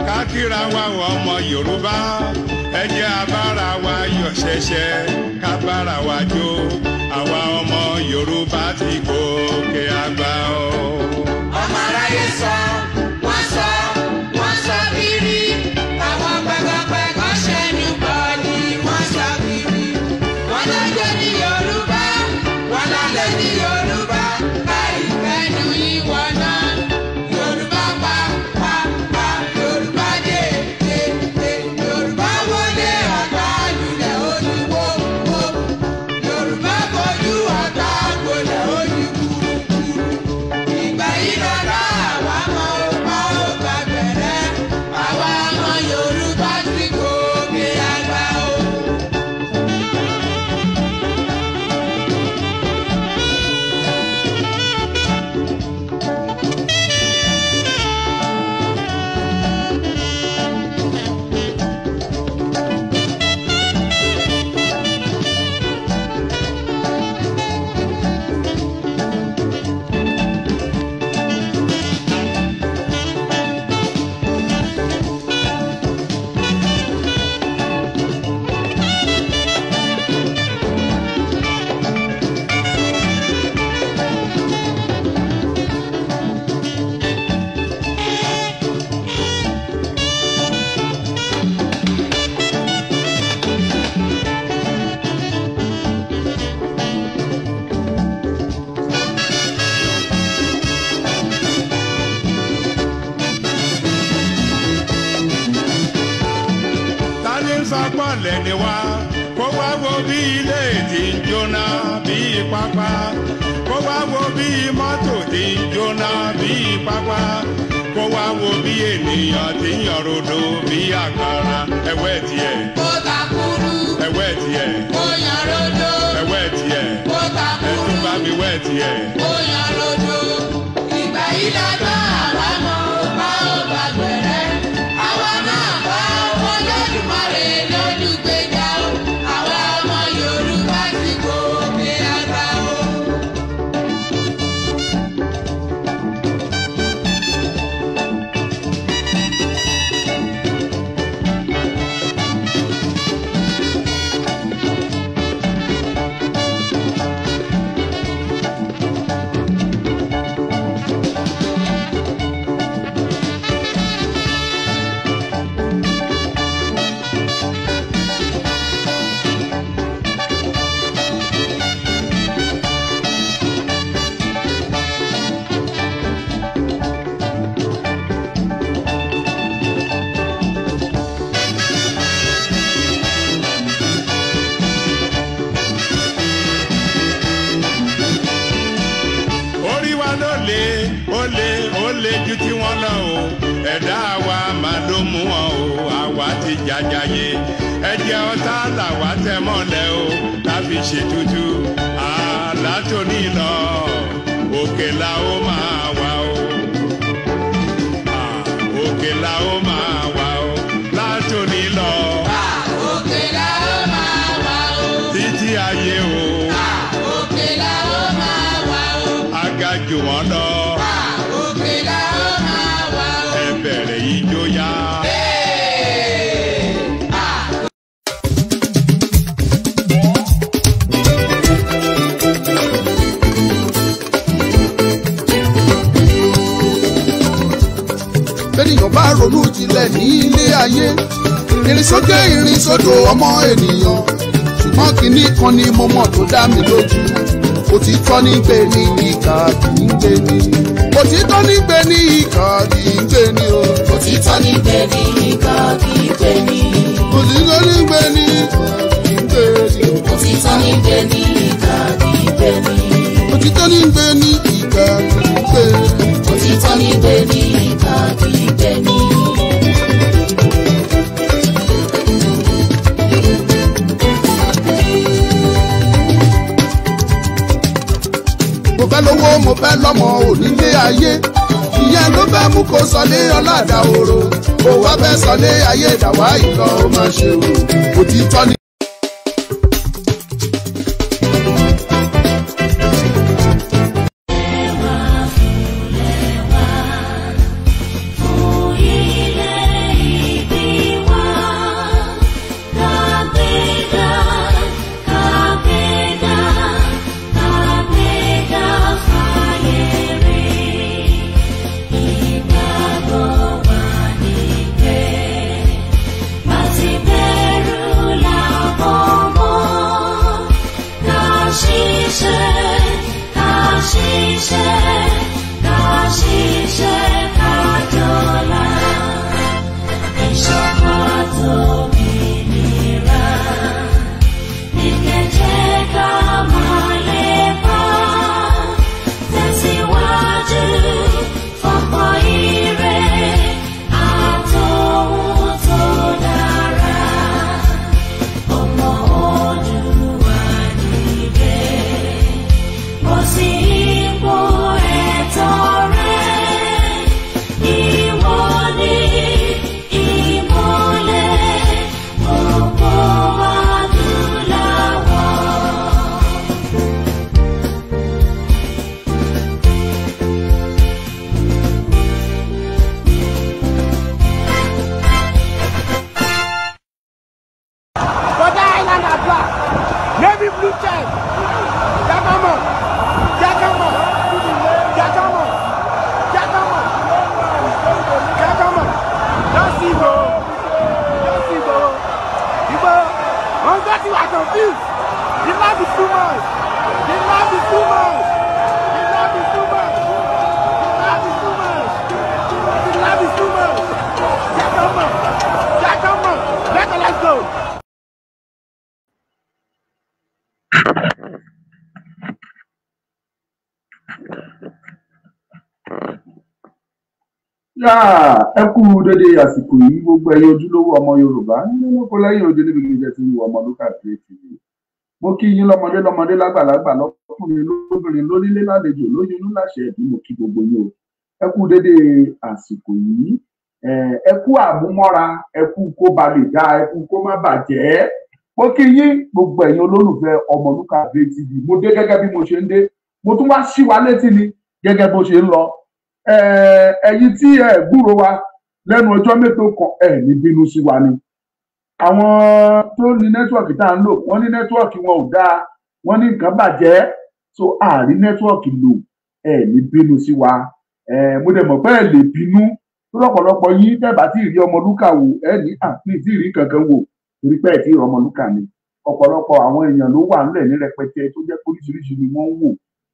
kákìrà wa ọmọ Yorùbá ẹ jẹ́ abára wa yọ̀ ṣẹ̀ṣẹ̀ ká bára wa jó àwa ọmọ Yorùbá ti gòkè àgbà o. ọmọ aráyé sọ wọ́n sọ bírí àwọn pẹ̀gọ́pẹ̀gọ́ ṣẹ́nu bọ́ọ̀lì wọ́n sọ bírí wọ́n lọ́jọ́ ní Yorùbá wọ́n lọ́lẹ̀ ní Yorùbá báyìí fẹ́nu ìwọ náà Yorùbá pa Yorùbá dé Yorùbá wọlé ọ̀tá lulẹ̀ olúwo Yorùbá kojú ọ̀tá gbolẹ̀ olúwo ìgbà yìí lọ́la àwa ọmọ ọba ọba bẹ̀rẹ̀ àwa ọmọ Yorùbá ti gòkè àgbà o. Lẹ́ni wá kó wá wo bí ilé tí ń jóná bí pápá kó wá wo bí mọ́tò tí ń jóná bí pápá kó wá wo bí ènìyàn tí ń yọ̀rọ̀dọ̀ bí àkàrà ẹ̀wẹ́ tiẹ̀. kó takuru. ẹ̀wẹ́ tiẹ̀. kó yọ̀rọ̀dọ̀. ẹ̀wẹ́ tiẹ̀. kó takuru. ẹ̀tún bá mi wẹ́ tiẹ̀. kó yọ̀rọ̀dọ̀. ìgbà yìí lọ́jọ́ àwa mọ̀ ọba ọba gbẹ̀rẹ̀ àwa náà bá Olódùmarè lólùgbèjà o àwa ọmọ Yorùbá ti gòkè àgbà o. Ó lé ju tí wọ́n lọ o ẹ̀dá wa máa ló mú wọn o àwa ti jàjàyè ẹ̀jẹ̀ ọ̀tá làwa tẹ̀ mọ́lẹ̀ o ká fi ṣètùtù àlátòní lọ òkè la ó máa wà o òkè la ó máa wà o látòní lọ òkè la ó máa wà o títí ayé o òkè la ó máa wà o aga jù wọ́n lọ. Ìjọyà. Bẹ́ẹ̀nìyàn bá ronú jinlẹ̀ ní ilé ayé ìrìn sókè ìrìn sódò ọmọ ènìyàn ṣùgbọ́n kínní kan ni mo mọ̀ tó dá mi lójú òtítọ́ ní gbé ní ìkà kì í gbé ní. òtítọ́ ní gbé ní ìkà kì í gbé ní o. òtítọ́ ní gbé ní ìkà kì í gbé ní. òtítọ́ ní gbé ní ìkà kì í gbé ní. òtítọ́ ní gbé ní ìkà kì í gbé ní. òtítọ́ ní gbé ní ìkà kì í gbé ní. òtítọ́ ní gbé ní ìkà kì í gbé ní. mo fẹ́ lówó mo fẹ́ lọ́mọ onílé ayé ìyẹn ló fẹ́ mú kó sọlé ọ̀làdà òru kó wá fẹ́ sọlé ayé ìdàwá ìlọ ó máa ṣe o òtítọ́ ni. Navy blue check. Jakama. Jakama. Jakama. Jakama. Jakama. Just see go. Just see go. People, one got you are confused. The love is too much. The love is too much. The love is too much. The love is too much. The love is too much. Jakama. Jakama. Let's go. Ẹ kú dédé àsìkò yìí gbogbo ẹ̀yin ojúlówó ọmọ Yorùbá nínú lóko lẹ́yìn òde níbi gíga tí wọ́n ọmọ lókà TV. Mo kí yín lọ́mọdé lágbàlagbà lọ́kùnrin lóbìnrin lónílé lálejò lóyún láṣẹ ẹ̀dùn mo kí gbogbo yín o. Ẹ kú dédé àsìkò yìí. Ẹ kú àmúmọ́ra, ẹ kú kó ba lè dá, ẹ kú kó má bàjẹ́. Mo kí yín gbogbo ẹ̀yin olólùfẹ́ ọmọ lókà TV. Mo dé gẹ́gẹ́ bí mo ṣe ń dé. Mo tún wá sí wa létí ni gẹ́gẹ́ bó ṣe ń lọ. Ẹ̀yin tí ẹ gbúrò wa lẹ́nu ọjọ́ mélòó kan ní bínú sí wa ni. Àwọn tó ní nẹ́tíwọ̀kì tá à ń lò wọ́n ní nẹ́tíwọ̀kì wọn ò dáa, wọ́n ní nǹkan bàjẹ́, so àárín nẹ́tíwọ̀kì lò ní bínú sí wa. Mo dẹ̀ mọ̀ pé ẹ lè bínú lọ́pọ̀lọpọ̀ yín tẹ́bà tí ìrí Ọmọlúkà wò ní àpín tí ìrí kankan wò torí pé ẹ̀ tí ìrí Ọmọlúkà ni. Ọ̀pọ̀lọpọ̀ àwọn èèyàn ló wà nílẹ̀ ní rẹpẹtẹ tó jẹ́ oríṣiríṣi ni wọ́n ń wò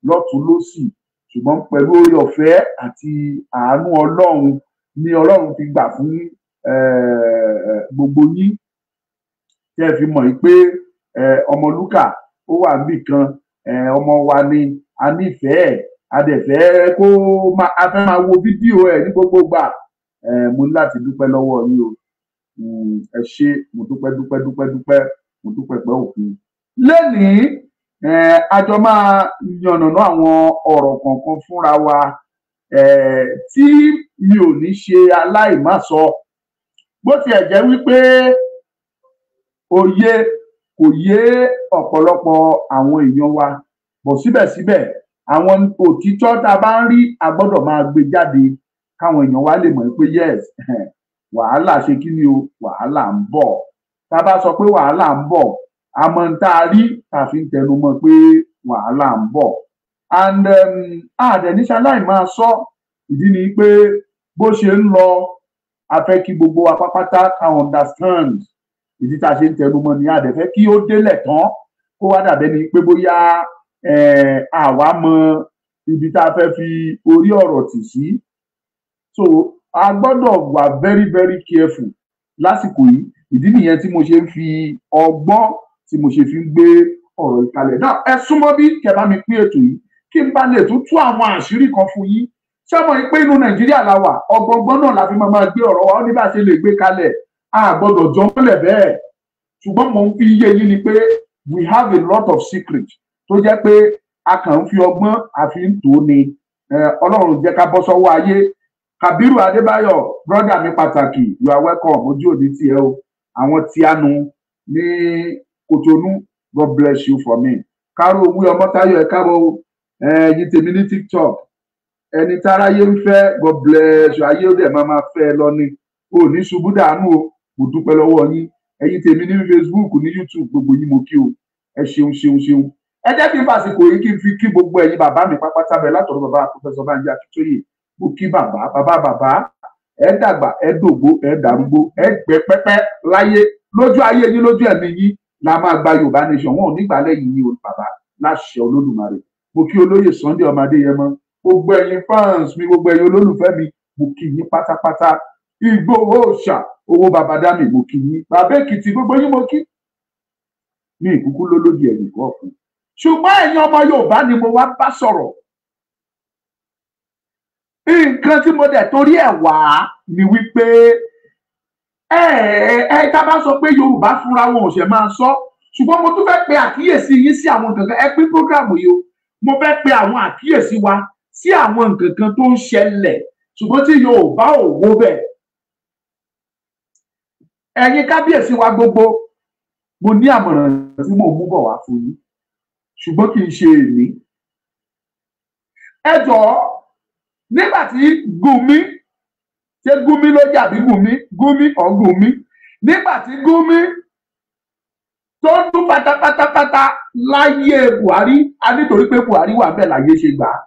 lọ́tùn lósì, ṣùgbọ́n pẹ̀lú oore ọ̀fẹ́ àti àánú Ọlọ́run ni Ọlọ́run ti gbà fún gbogbo yín tẹ́ fi mọ̀ pé Ọmọlúkà ó wà níbì kan, ọmọ wa ni a nífẹ̀ẹ́ a dẹ̀ fẹ́ kó a fẹ́ máa wo fídíò ẹ̀ ní gbogbo gbà. Mo ní láti dúpẹ́ lọ́wọ́ yín o. Ẹ ṣé, mo dúpẹ́ mo dúpẹ́ pẹ́ òkun. Lénìí àjọ máa yànnàná àwọn ọ̀rọ̀ kọ̀ọ̀kan fúnra wa tí mi ò ní ṣe aláìmásọ. Bó tiẹ̀ jẹ́ wípé òye kò yé ọ̀pọ̀lọpọ̀ àwọn èèyàn wa, bọ̀ síbẹ̀síbẹ̀ àwọn òtítọ́ tá a bá ń rí a gbọ́dọ̀ máa gbé jáde káwọn èèyàn wa lè mọ̀ pé yes wàhálà ṣe kí ni o, wàhálà ń bọ̀. Tá a bá sọ pé wàhálà ń bọ̀, àmọ́ ń tá a rí tá a fi ń tẹnu mọ́ pé wàhálà ń bọ̀. And àdẹ̀níṣaláì máa sọ ìdí ni pé bó ṣe ń lọ a fẹ́ kí gbogbo wa pápátá ká understand ìdí tá a ṣe ń tẹnu mọ́ ni àdẹ̀fẹ́ kí ó délẹ̀ tán kó wá dàbẹ́ ni pé bóyá àwa mọ ibi tá a fẹ́ fi orí ọ̀rọ̀ tì sí. So a gbọ́dọ̀ wà very very careful lásìkò yìí. Ìdí nìyẹn tí mo ṣe ń fi ọgbọ́n tí mo ṣe fi ń gbé ọ̀rọ̀ ìkàlẹ̀ náà. Ẹ súnmọ́ bí kẹ́ bá mi pín ètò yìí kí n bá lè tún tú àwọn àṣírí kan fún yín. Ṣé mọ̀ pé inú Nàìjíríà la wà, ọgbọ̀ngbọ́n náà la fi máa gbé ọ̀rọ̀ wa, ó ní bá ṣe lè gbé kalẹ̀, a gbọ́dọ̀ jọ mọ́lẹ̀ bẹ́ẹ̀. Ṣùgbọ́n mo ń fi yé yín ni pé we have a lot of secrets tó jẹ́ pé a kàn ń fi ọgbọ́n àfi ń tò ní. Ọlọ́run jẹ́ ká bọ́ sọ́wọ́ ayé. Kabiru Adébáyọ̀, brother mi pàtàkì, you are welcome. Ojú òní tiẹ̀ o. Àwọn tí a nu ní Kòtónú, God bless you for me. Káró owó Ọmọ́táyọ̀ ẹ káàbọ̀ yìí tèmi ní TikTok. Ẹni táráyé ń fẹ́, God bless you. Ayé ó dẹ̀ máa fẹ́ lọ ni. O ní ṣubú dànù o. Mo dúpẹ́ lọ́wọ́ yín. Ẹ̀yin tèmi ní Facebook, ní YouTube, gbogbo yín mo kí o. Ẹ ṣeun. Ẹ jẹ́ kí n fàsìkò yìí kí n fi kí gbogbo ẹ̀yin bàbá mi pápátá bẹ̀ látọ̀dọ̀ bàbá Professor Banji Akíntóyè. Mo kí bàbá ẹ dàgbà ẹ dògbó ẹ dàrúgbó ẹ gbẹ pẹpẹ láyé lójú ayé yín lójú ẹ̀mí yín la máa gba Yorùbá nation. Wọn ò ní gbà lẹ́yìn yín o bàbá láṣẹ Olódùmarè. Mo kí olóyè Sunday ọmọ Adéyẹmọ, gbogbo ẹ̀yin fans mi, gbogbo ẹ̀yin olólùfẹ́ mi, mo kí yín pátápátá. Ìgbòho Òòṣà, owó bàbá dá mi, mo kí yín. Bàbá Èkìtì, gbogbo yín mo kí. Ní ìkúkú lólódì ẹ̀yìn kọ̀ọ̀kan. Ṣùgbọ́n ẹ̀yin ọmọ Yorùbá ni mo wá bá sọ̀rọ̀. Nǹkan tí mo dẹ̀ torí ẹ̀ wá ni wípé tá bá sọ pé Yorùbá fúnra wọn ò ṣe máa sọ, ṣùgbọ́n mo tún fẹ́ pe àkíyèsí yín sí àwọn nǹkan kan. Ẹ pín prógrámù yìí o. Mo fẹ́ pe àwọn àkíyèsí wa sí àwọn nǹkan kan tó ń ṣẹlẹ̀ ṣùgbọ́n tí Yorùbá ò wò bẹ́ẹ̀. Ẹ̀yin kábíyèsí wa gbogbo, mo ní àmọ̀ràn tí mo mú bọ̀ wá fún yín ṣùgbọ́n kì í ṣe èmi. Ẹ jọ̀ọ́, nígbà tí Gumi, ṣé Gumi ló jàbí Gumi or Gumi, nígbà tí Gumi tó ń dún pátápátápátá láyé Buhari a nítorí pé Buhari wà bẹ́ẹ̀ láyé ṣe gbà á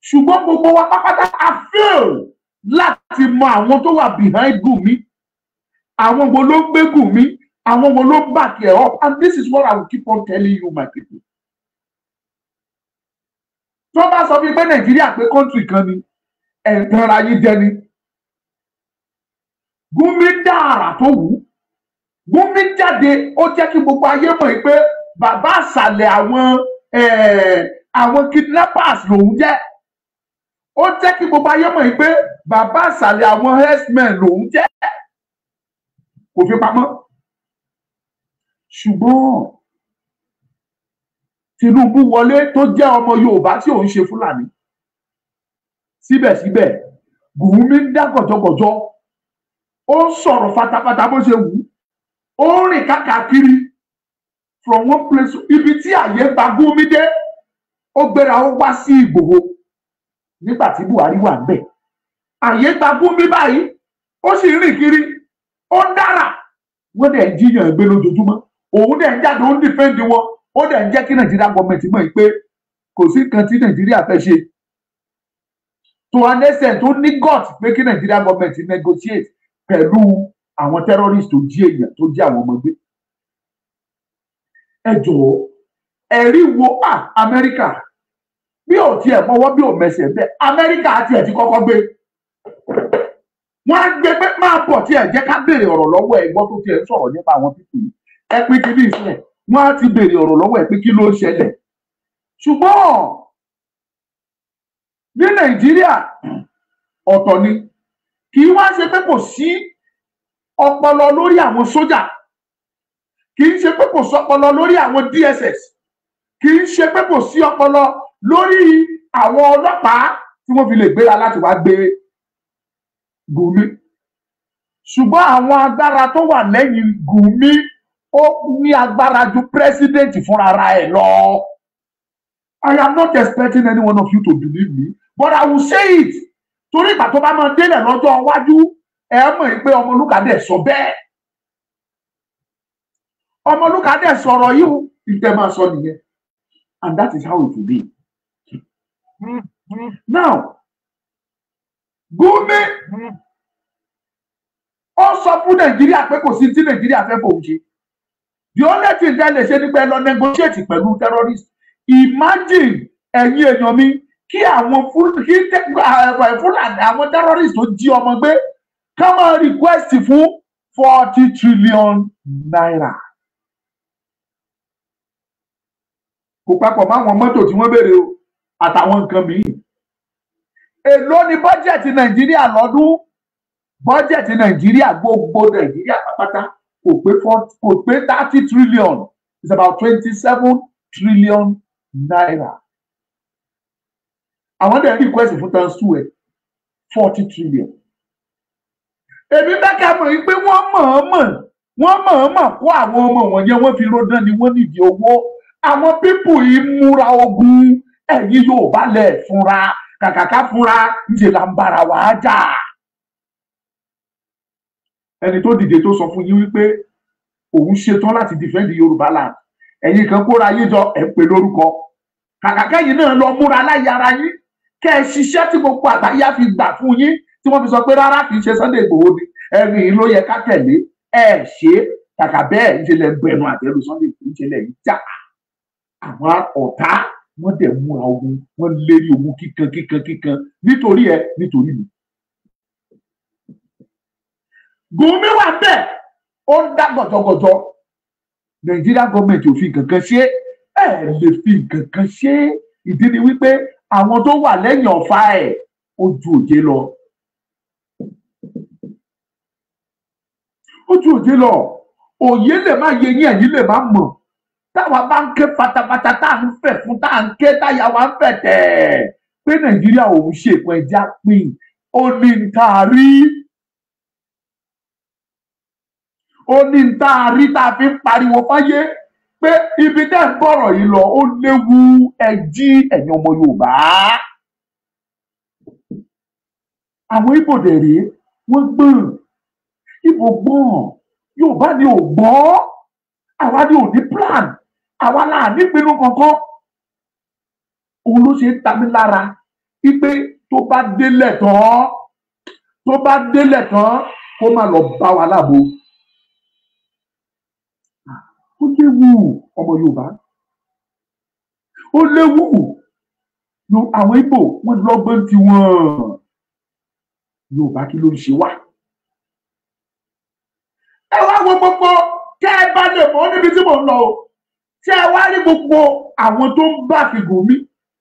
ṣùgbọ́n gbogbo wa pápátá a fail láti mọ àwọn tó wà behind Gumi àwọn wo ló gbé Gumi àwọn wo ló back ẹ̀ up and this is what I will keep on telling you my people. tó bá sọ fún mi pé Nàìjíríà pé country kan ni ẹ̀ǹkan ara yín jẹ ni Gumi dára tó wù Gumi jáde ó jẹ́ kí gbogbo ayé mọ̀ pé bàbá àṣàlẹ̀ àwọn kidnappers lòun jẹ́ ó jẹ́ kí gbogbo ayé mọ̀ pé bàbá àṣàlẹ̀ àwọn herdsmen lòun jẹ́ kò fi pamọ́ ṣùgbọ́n Tinubu wọlé tó jẹ́ ọmọ Yorùbá tí òun ṣe Fúlàní síbẹ̀síbẹ̀ Gumi ń dá gọ̀jọ̀gọ̀jọ̀ ó ń sọ̀rọ̀ fatafata bó ṣe wù ó ń rìn káàkiri from one place ibi tí àyè gba Gumi dé ó gbéra ó wá sí Ìgbòho nígbà tí Buhari wà ńbẹ̀ àyè gba Gumi báyìí ó sì rìn kiri ó ń dára wọ́n dẹ̀ ń jiyàn gbé lójoojúmọ́ òun dẹ̀ ń jáde ó ń dìfẹ́ǹdì wọn ó dẹ̀ ń jẹ́ kí Nàìjíríà gọọmẹ̀ntì mọ̀ pé kò sí nǹkan tí Nàìjíríà fẹ́ ṣe to an extent tó ní gut pé kí Nàìjíríà gọọmẹ̀ntì negotiate pẹ̀lú àwọn terrorist tó jí èèyàn tó jí àwọn ọmọ gbé ẹ jọ̀ọ́ ẹ̀rí wo Amẹ́ríkà bí ò tiẹ̀ mọ́wọ́ bí ò mẹsẹ̀ bẹ́ẹ̀ Amẹ́ríkà àti ẹ̀ ti kọ́kọ́ gbé wọ́n á gbé pé máa bọ̀ tí ẹ̀ jẹ́ ká béèrè ọ̀rọ̀ lọ́wọ́ ẹ̀ gbọ́ tó tiẹ̀ ń sọ̀rọ̀ nípa àwọn pípì ẹ pín kí ní ìsìlẹ̀ wọ́n á ti béèrè ọ̀rọ̀ lọ́wọ́ ẹ̀ pé kí ló ń ṣẹlẹ̀ ṣùgbọ́n ní Nàìjíríà ọ̀tọ̀ ni kì í wá ṣe pé kò sí ọpọlọ lórí àwọn sójà kì í ṣe pé kò sí ọpọlọ lórí àwọn DSS kì í ṣe pé kò sí ọpọlọ lórí àwọn ọlọ́pàá tí wọ́n fi lè gbéra láti wá gbé Gumi ṣùgbọ́n àwọn agbára tó wà lẹ́yìn Gumi ó ní agbára ju president fúnra ẹ̀ lọ. I am not expecting any one of you to believe me but I will say it torí ìgbà tó bá máa délẹ̀ lọ́jọ́ iwájú ẹ mọ̀ pé Ọmọlúkà dẹ̀ sọ bẹ́ẹ̀ Ọmọlúkà dẹ̀ sọ̀rọ̀ yìí ìtẹ́ máa sọ nìyẹn and that is how it will be. Now Gumi ó sọ fún Nàìjíríà pé kò sí tí Nàìjíríà fẹ́ fòun ṣe the only thing that lè ṣe ni pé lọ negotiate pẹ̀lú terrorist imagine ẹ̀yin èèyàn mi kí àwọn Fúlàní àwọn terrorist tó jí ọmọ gbé ká máa request fún 40 trillion naira kò papọ̀ mọ́ àwọn mọ́tò tí wọ́n béèrè o àtàwọn nǹkan mìíràn èló ni bọ́jẹ̀tì Nàìjíríà lọ́dún bọ́jẹ̀tì Nàìjíríà gbogbo Nàìjíríà pátápátá kò pé 30 trillion it's about 27 trillion naira àwọn dẹ̀ request fún times 2 40 trillion èmi bẹ́ẹ̀ mọ̀ pé wọ́n mọ̀ọ́mọ̀ kó àwọn ọmọ wọ̀nyẹn wọ́n fi ròdán ni wọ́n nídìí owó àwọn pípù yìí múra ogun ẹ̀yin Yorùbá lẹ̀ fúnra kàkàká fúnra ńṣe là ń bára wa jà ẹni tó dìde tó sọ fún yín wípé òun ṣetán láti defend Yorùbá land ẹ̀yin kan kóra yín jọ ẹ̀ pè lórúkọ kàkàká yìí náà lọ múra láyé ara yín kẹ́ ẹ ṣiṣẹ́ tí gbogbo àgbáyé fi gbà fún yín tí wọ́n fi sọ pé rárá kì í ṣe Sunday Igboho ni ẹ̀rín yìí ló yẹ ká tẹ̀lé ẹ̀ ṣe kàkà bẹ́ẹ̀ ń ṣe lẹ gbẹnu àtẹ̀lù Sunday kì í ṣe lẹ̀ yìí jà àwọn ọ̀tá wọ́n dẹ̀ múra ogun wọ́n lérí ogun kíkan nítorí nítorí mi. Gumi wà bẹ́ẹ̀ ó ń dá gọ̀jọ̀gọ̀jọ̀ Nàìjíríà gọ́ọ̀mẹ̀ntì ò fi kankan ṣe lè fi kankan ṣe ìdí ni wípé àwọn tó wà lẹ́yìn ọ̀fà ẹ̀ ó ju òjé lọ. ó ju òjé lọ òye lè má yé yín ẹ̀yin lè má mọ̀ táwa bá ń ké pátápátá tá à ń fẹ̀ fún tá à ń ké táyà wa ń fẹ̀ tẹ̀ pé Nàìjíríà òun ṣe ìpín ẹja pín ó ní ń tá a rí ó ní ń tá a rí tá a fi ń pariwo fáyé pé ibi tẹ́ ń bọ̀rọ̀ yìí lọ ó léwu ẹjí ẹ̀yin ọmọ Yorùbá àwọn Ìgbò dẹ̀ rèé wọ́n gbọ́n Ìgbò gbọ́n Yorùbá ni ò gbọ́n àwa ni ò ní plan àwa là nípinnu kankan. Òun ló ṣe ń ta mí lára wípé tó bá délẹ̀ tán kó má lọ bá wa lábo. Ó léwu ọmọ Yorùbá, ó léwu. Àwọn Ìgbò wọ́n lọ́gbọ́n tí wọ́n. Yorùbá kí ló ń ṣe wá? Ẹ wá wo gbogbo kẹ́ ẹ bá lè mọ̀ níbi tí mò ń lọ o. Ṣé ẹ wá rí gbogbo àwọn tó ń bá fi Gumi?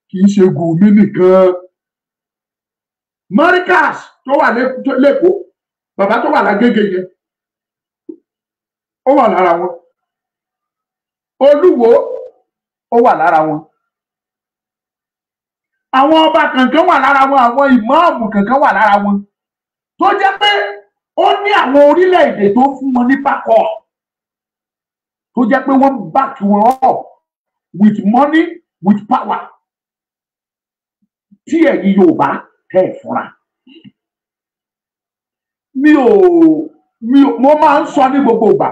Kì í ṣe Gumi nìkan. Mọ́ríkàs tó wà lẹ́kọ̀ọ́, bàbá tó wà lágége yẹn, ó wà lára wọn. Olúwo ó wà lára wọn. Àwọn ọba kankan wà lára wọn, àwọn ìmáàmù kankan wà lára wọn. Tó jẹ́ pé ó ní àwọn orílẹ̀-èdè tó fún wọn ní bákọ̀. Tó jẹ́ pé wọ́n back wọn up with money, with power. Tí ẹ̀yin Yorùbá tẹ́ ẹ̀ fúnra. Mo máa ń sọ ní gbogbo ìgbà.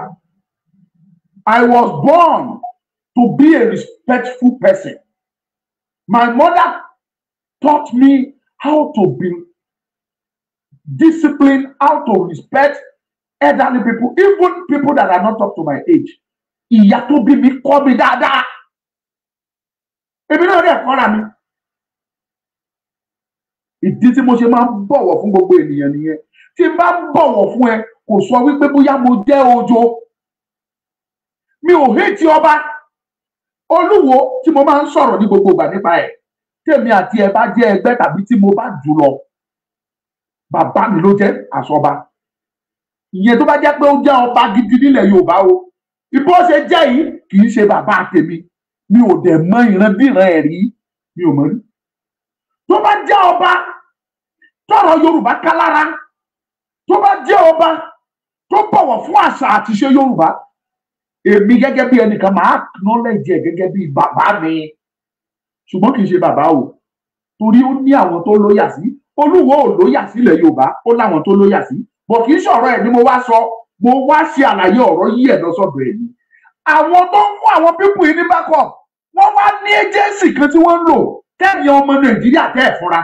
I was born to be a respectful person. My mother taught me how to be disciplined, how to respect elderly people, even people that are not up to my age. Ìyá tó bí mi kọ́ mi dáadáa. Èmi náà dẹ̀ kọ́ra mi. Ìdí tí mo ṣe máa ń bọ̀wọ̀ fún gbogbo ènìyàn nìyẹn. Tí n bá ń bọ̀wọ̀ fún ẹ, kò sọ wípé bóyá mo jẹ́ ojo. Mi ò hate ọba. Olúwo tí mo máa ń sọ̀rọ̀ ní gbogbo ìgbà nípa ẹ̀. Tèmi àti ẹ bá jẹ́ ẹgbẹ́ tàbí tí mo bá jù lọ, bàbá mi ló jẹ́ àsọba. Ìyẹn tó bá jẹ́ pé ó jẹ́ ọba gidi nílẹ̀ Yorùbá o. Ibo ṣe jẹ́ yìí kì í ṣe bàbá tèmi. Mi ò dẹ̀ mọ ìrandíran ẹ̀ rí. Mi ò mọ̀ rí. Tó bá jẹ́ ọba tọ̀rọ̀ Yorùbá ká lára, tó bá jẹ́ ọba tó bọ̀wọ̀ fún àṣà àti ìṣe Yorùbá, èmi gẹ́gẹ́ bí ẹnìkan máa acknowledge ẹ̀ gẹ́gẹ́ bí bàbá mi. Ṣùgbọ́n kì í ṣe bàbá o. Torí ó ní àwọn tó lóyà sí. Olúwo ò lóyà sílẹ̀ Yorùbá, ó láwọn tó lóyà sí. Bọ̀ kì í ṣọ̀rọ̀ ẹ̀ ni mo wá sọ. Mo wá ṣe àlàyé ọ̀rọ̀ yí ẹ̀ lọ́sọ̀dọ̀ ẹ̀ ni. Àwọn tó ń fún àwọn pípù yìí ní backup, wọ́n wá ní agency kan tí wọ́n ń lò tẹ́mi ọmọ Nàìjíríà tẹ́ ẹ̀ fúnra.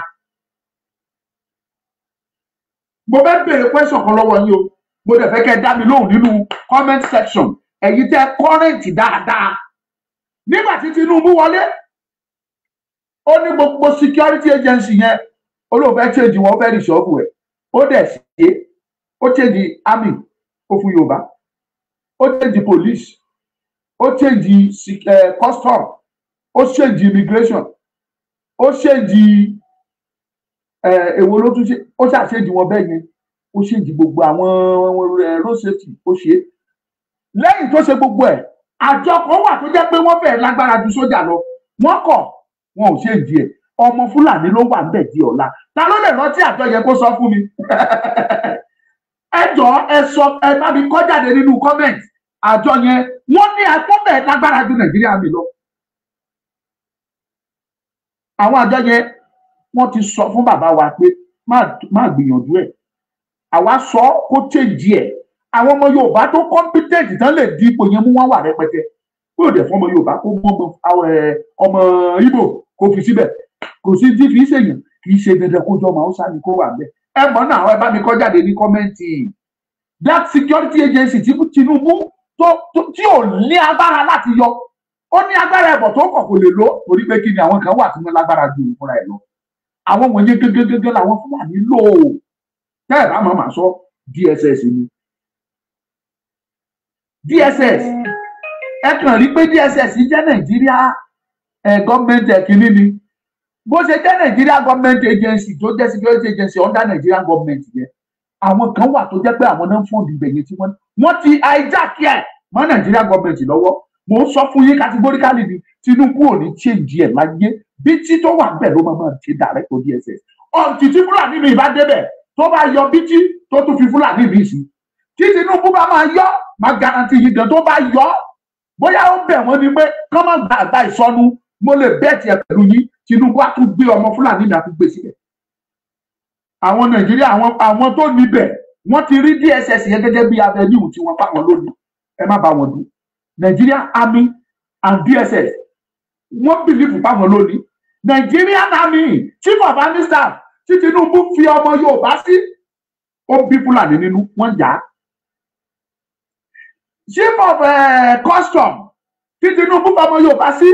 Mo fẹ́ bèrè question kan lọ́wọ́ yín o. Mo dẹ̀ fẹ́ kẹ́ ẹ dá mi lóhùn nínú comment section. Ẹ̀yin tẹ́ current dáadáa. Nígbà tí Tinubu wọlé, ó ní gbogbo security agency yẹn olóòfẹ́ change wọn fẹ́ rìṣọ́ọ̀bù ẹ̀. Ó dẹ̀ ṣe, ó change army, ó fún Yorùbá. Ó change police, ó change custom, ó change immigration, ó change èwo ló tún ṣe, ó ṣàṣèjì wọn bẹ́ẹ̀ yẹn. Ó change gbogbo àwọn road safety, ó ṣe. Lẹ́yìn tó ṣe gbogbo ẹ̀, àjọ kan wà tó jẹ́ pé wọ́n fẹ́ẹ̀ lágbára ju sójà lọ. Wọ́n kọ̀, wọn ò change ẹ̀. Ọmọ Fúlàní ló wà níbẹ̀ di ọ̀la. Ta ló lè rántí àjọ yẹn kó sọ fún mi? Ẹ jọ̀ọ́ ẹ sọ, ẹ bá mi kọ jáde nínú comment. Àjọ yẹn wọ́n ní àtọ́bẹ̀ lágbára ju Nàìjíríà mi lọ. Àwọn àjọ yẹn wọ́n ti sọ fún bàbá wa pé má gbìyànjú ẹ̀. Àwa sọ kó change ẹ̀. Àwọn ọmọ Yorùbá tó competent tán lè di ipò yẹn mú wọn wà rẹpẹtẹ. Kó dẹ̀ fún ọmọ Yorùbá kó mú ọmọ Ìgbò kó fi síbẹ̀. Kò sí tí fi ṣèyàn, kì í ṣe dandan kó jọ ọmọ Hausa ni kó wà bẹ́ẹ̀. Ẹ mọ̀ náà, ẹ bá mi kọ jáde ní kọ́mẹ́ǹtì. That security agency tí Tinubu tí ò ní agbára láti yọ, ó ní agbára ẹ̀bọ̀ tó kọ̀ kò lè lò torí pé kí ni àwọn kan wà tí wọ́n lágbára ju ìfúnra ẹ̀ lọ. Àwọn wọ̀nyẹn gẹ́gẹ́gẹ́gẹ́ làwọn Fúlàní lò ó. Tẹ́ ẹ̀ bá máa sọ DSS ni. DSS ẹ kàn rí pé DSS jẹ́ Nàìjíríà gọ́ọ̀mẹ̀ntì kìíní ni. Bó ṣe jẹ́ Nàìjíríà gọ́ọ̀mẹ̀ntì agency tó jẹ́ security agency under Nàìjíríà gọ́ọ̀mẹ̀ntì yẹn. Àwọn kan wà tó jẹ́ pé àwọn náà ń fún ìbẹ̀yẹ tí wọ́n ti hijack ẹ̀ mọ́ Nàìjíríà gọ́ọ̀mẹ̀ntì lọ́wọ́. Mo ń sọ fún yín categorically ni Tinubu ò ní change ẹ̀ láyé. Bí tí tó wà bẹ́ẹ̀ ló máa ṣe direct to DSS. Ọ̀ǹtì tí Fúlàní mi bá débẹ̀ tó bá yọ bí tí tó tún fi Fúlàní mi sí. Tí Tinubu bá máa yọ, máa garanti yìí gan tó bá yọ. Bóyá ó bẹ̀ wọ́n ni pé kán má gba àgbà ìsọnù, mo lè bẹ́ẹ̀tì ẹ̀ pẹ̀lú yín. Tinubu á tún gbé ọmọ Fúlàní mi àti gbé sílẹ̀. Àwọn Nàìjíríà àwọn tó níbẹ̀ wọ́n ti rí DSS yẹn gẹ́gẹ́ bí avenue tí wọ́n pa wọn lónìí. Ẹ má bá wọn dùn. Nàìjíríà army and DSS wọ́n believe páwọn lónìí Nigerian Army Chief of Army Staff tí Tinubu fi ọmọ Yorùbá sí ó bí Fúlàní nínú wọ́n jà á. Chief of Custom tí Tinubu fi ọmọ Yorùbá sí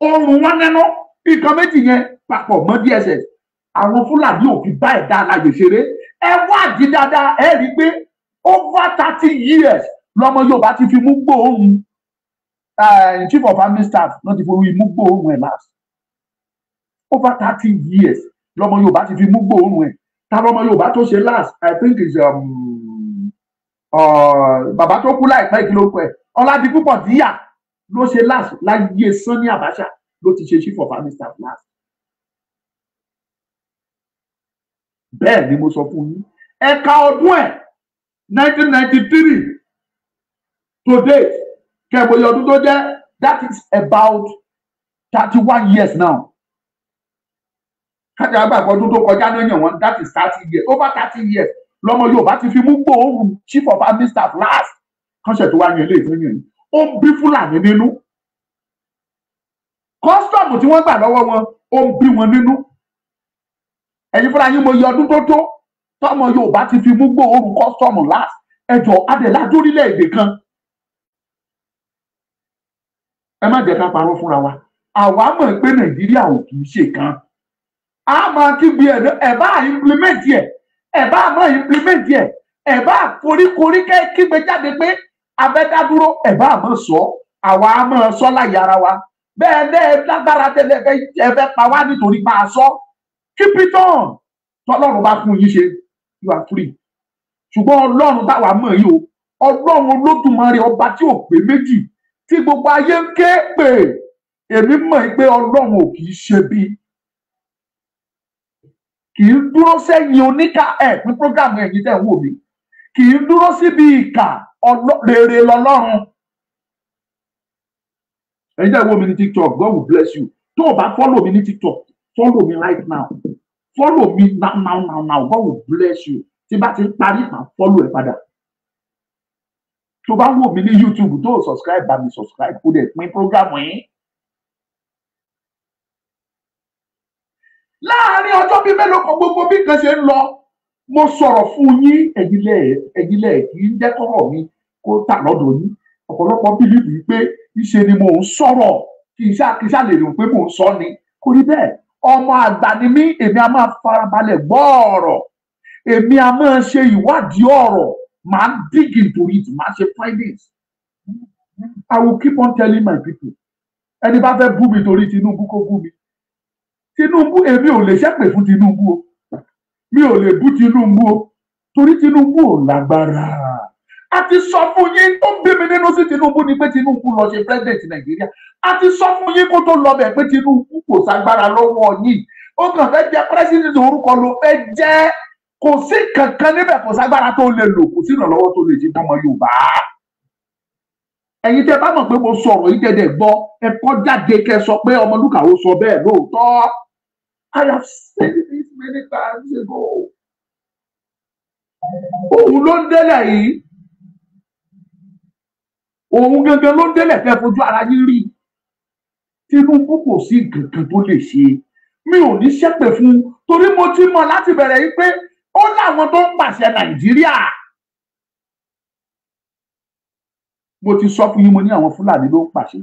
oorun wọn nínú nǹkan méjì yẹn papọ̀ mọ́ DSS àwọn Fúlàní ò fi bá ẹ̀dá aláyè ṣeré ẹ wádìí dáadáa ẹ rí i pé over 30 years lọmọ Yorùbá ti fi mú gbóòórùn Chief of Army Staff náà ti fi mú gbóòórùn ẹ̀ last over 30 years lọmọ Yorùbá ti fi mú gbóòórùn ẹ̀ ta lọmọ Yorùbá tó ṣe last I think is bàbá tó kú láìpẹ́ ìkìlọ̀ pẹ̀ Ọládipúpọ̀ Díyà ló ṣe last láyé Sani Abacha ló ti ṣe Chief of Army Staff last. Bẹ́ẹ̀ ni mo sọ fún yín ẹ̀ka ọdún ẹ̀ 1993 to date kẹ̀bọ̀yọ̀ ọdún tó jẹ́ that is about 31 years now. kájà àgbàgbọ́ ọdún tó kọjá náà yàn wọ́n that is 30 years over 30 years lọmọ Yorùbá ti fi mú gbòòrùn Chief of Army Staff last kánṣẹ́ tó wá yan ilé ìfẹ́ yẹn ó ń bí Fúlàní nínú kọ́sítọ́ọ̀mù tí wọ́n gbà lọ́wọ́ wọn ó ń bí wọn nínú ẹ̀yin fúnra yín mo yọ ọdún tó tọmọ Yorùbá ti fi mú gbòòrùn kọ́sítọ́ọ̀mù last ẹjọ́ adẹ̀lájú orílẹ̀-èdè kan ẹ má jẹ́ ká parọ́ fúnra wa àwa mọ̀ pé Nàìjíríà ò kì í ṣe kan a máa kígbe ẹ̀ bá implement ẹ̀ bá máa implement ẹ̀ bá foríkorí kígbe jáde pé abẹ́dádúró ẹ̀ bá máa sọ àwa máa sọ láyé ara wa bẹ́ẹ̀ bẹ́ẹ̀ lágbára tẹ́lẹ̀ ẹ fẹ́ pa wá nítorí máa sọ keep it on tọ́lọ́run bá fún yín ṣe you are free ṣùgbọ́n Ọlọ́run táwa mọ̀ yìí o Ọlọ́run Olódùmarè ọba tí ò pé méjì tí gbogbo ayé ń ké pè èmi mọ̀ pé Ọlọ́run ò kì í ṣe bí kì í dúró sẹ́yìn oníkà ẹ̀ pín program ẹ̀yìn tẹ̀ ń wò mí kì í dúró síbi ìkà rere lọ́lọ́run. ẹ̀yin tẹ̀ ń wò mí ní TikTok God will bless you tó o bá follow mi ní TikTok follow me right now follow me now God will bless you tí bá ti ń parí máa follow ẹ padà tó bá wò mí ní YouTube tó o subscribe bá mi subscribe kó dẹ̀ pín program yín. láàárín ọjọ́ bíi mélòó kan gbogbo bí nǹkan ṣe ń lọ mo sọ̀rọ̀ fún yín ẹ̀jìnlẹ̀ kì í jẹ́ kọ́rọ̀ mi kó tà lọ́dọ̀ yín ọ̀pọ̀lọpọ̀ bílíìfù yìí pé ìṣe ni mò ń sọ̀rọ̀ kì í ṣáà lè rò pé mò ń sọ ni kò rí bẹ́ẹ̀ ọmọ àgbà ni mí èmi a máa farabalẹ̀ gbọ́ ọ̀rọ̀ èmi a máa ṣe ìwádìí ọ̀rọ̀ máa dig into it máa ṣe findings I will keep on telling my people ẹni bá fẹ́ bú mi torí Tinubu kó bú mi Tinubu èmi ò lè ṣépè fún Tinubu o mi ò lè bú Tinubu o torí Tinubu ò lágbára a ti sọ fún yín tó bí mi nínú sí Tinubu ni pé Tinubu lọ ṣe president Nàìjíríà a ti sọ fún yín kó tó lọ bẹ̀ pé Tinubu kò ságbára lọ́wọ́ yín ó kàn fẹ́ jẹ́ president orúkọ ló fẹ́ jẹ́ kò sí kankan níbẹ̀ kò ságbára tó lè lò kò sí ìrànlọ́wọ́ tó lè ṣe fọmọ Yorùbá ẹ̀yin tẹ́ bá mọ̀ pé mo sọ̀rọ̀ yìí dẹ̀dẹ̀ gbọ́ ẹ kọ́ jáde kẹ́ sọ pé Ọmọlúkà ó sọ bẹ́ẹ̀ lóòótọ́ I have said this many times ago òun ló ń délẹ̀ yìí òun gangan ló ń délẹ̀ fẹ́ fojú ara yín rí Tinubu kò sí nǹkan tó lè ṣe mi ò ní ṣépè fún torí mo ti mọ̀ láti bẹ̀rẹ̀ yìí pé ó láwọn tó ń pàṣẹ Nàìjíríà mo ti sọ fún yín mo ní àwọn Fúlàní ló ń pàṣẹ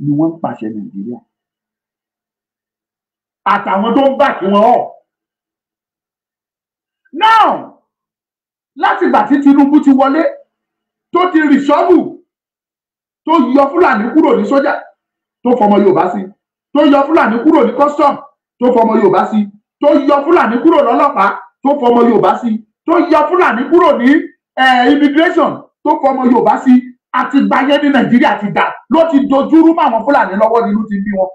ni wọ́n ń pàṣẹ Nàìjíríà àtàwọn tó ń bà kí wọn họ now láti ìgbà tí Tinubu ti wọlé tó ti rìsọ́ọ̀bù tó yọ Fúlàní kúrò ní sójà tó fọmọ Yorùbá sí tó yọ Fúlàní kúrò ní custom tó fọmọ Yorùbá sí tó yọ Fúlàní kúrò lọ́lọ́pàá tó fọmọ Yorùbá sí tó yọ Fúlàní kúrò ní immigration tó fọmọ Yorùbá sí àti gbáyé ní Nàìjíríà ti dà ló ti dojúrú mọ́ àwọn Fúlàní lọ́wọ́ nínú ti bí wọn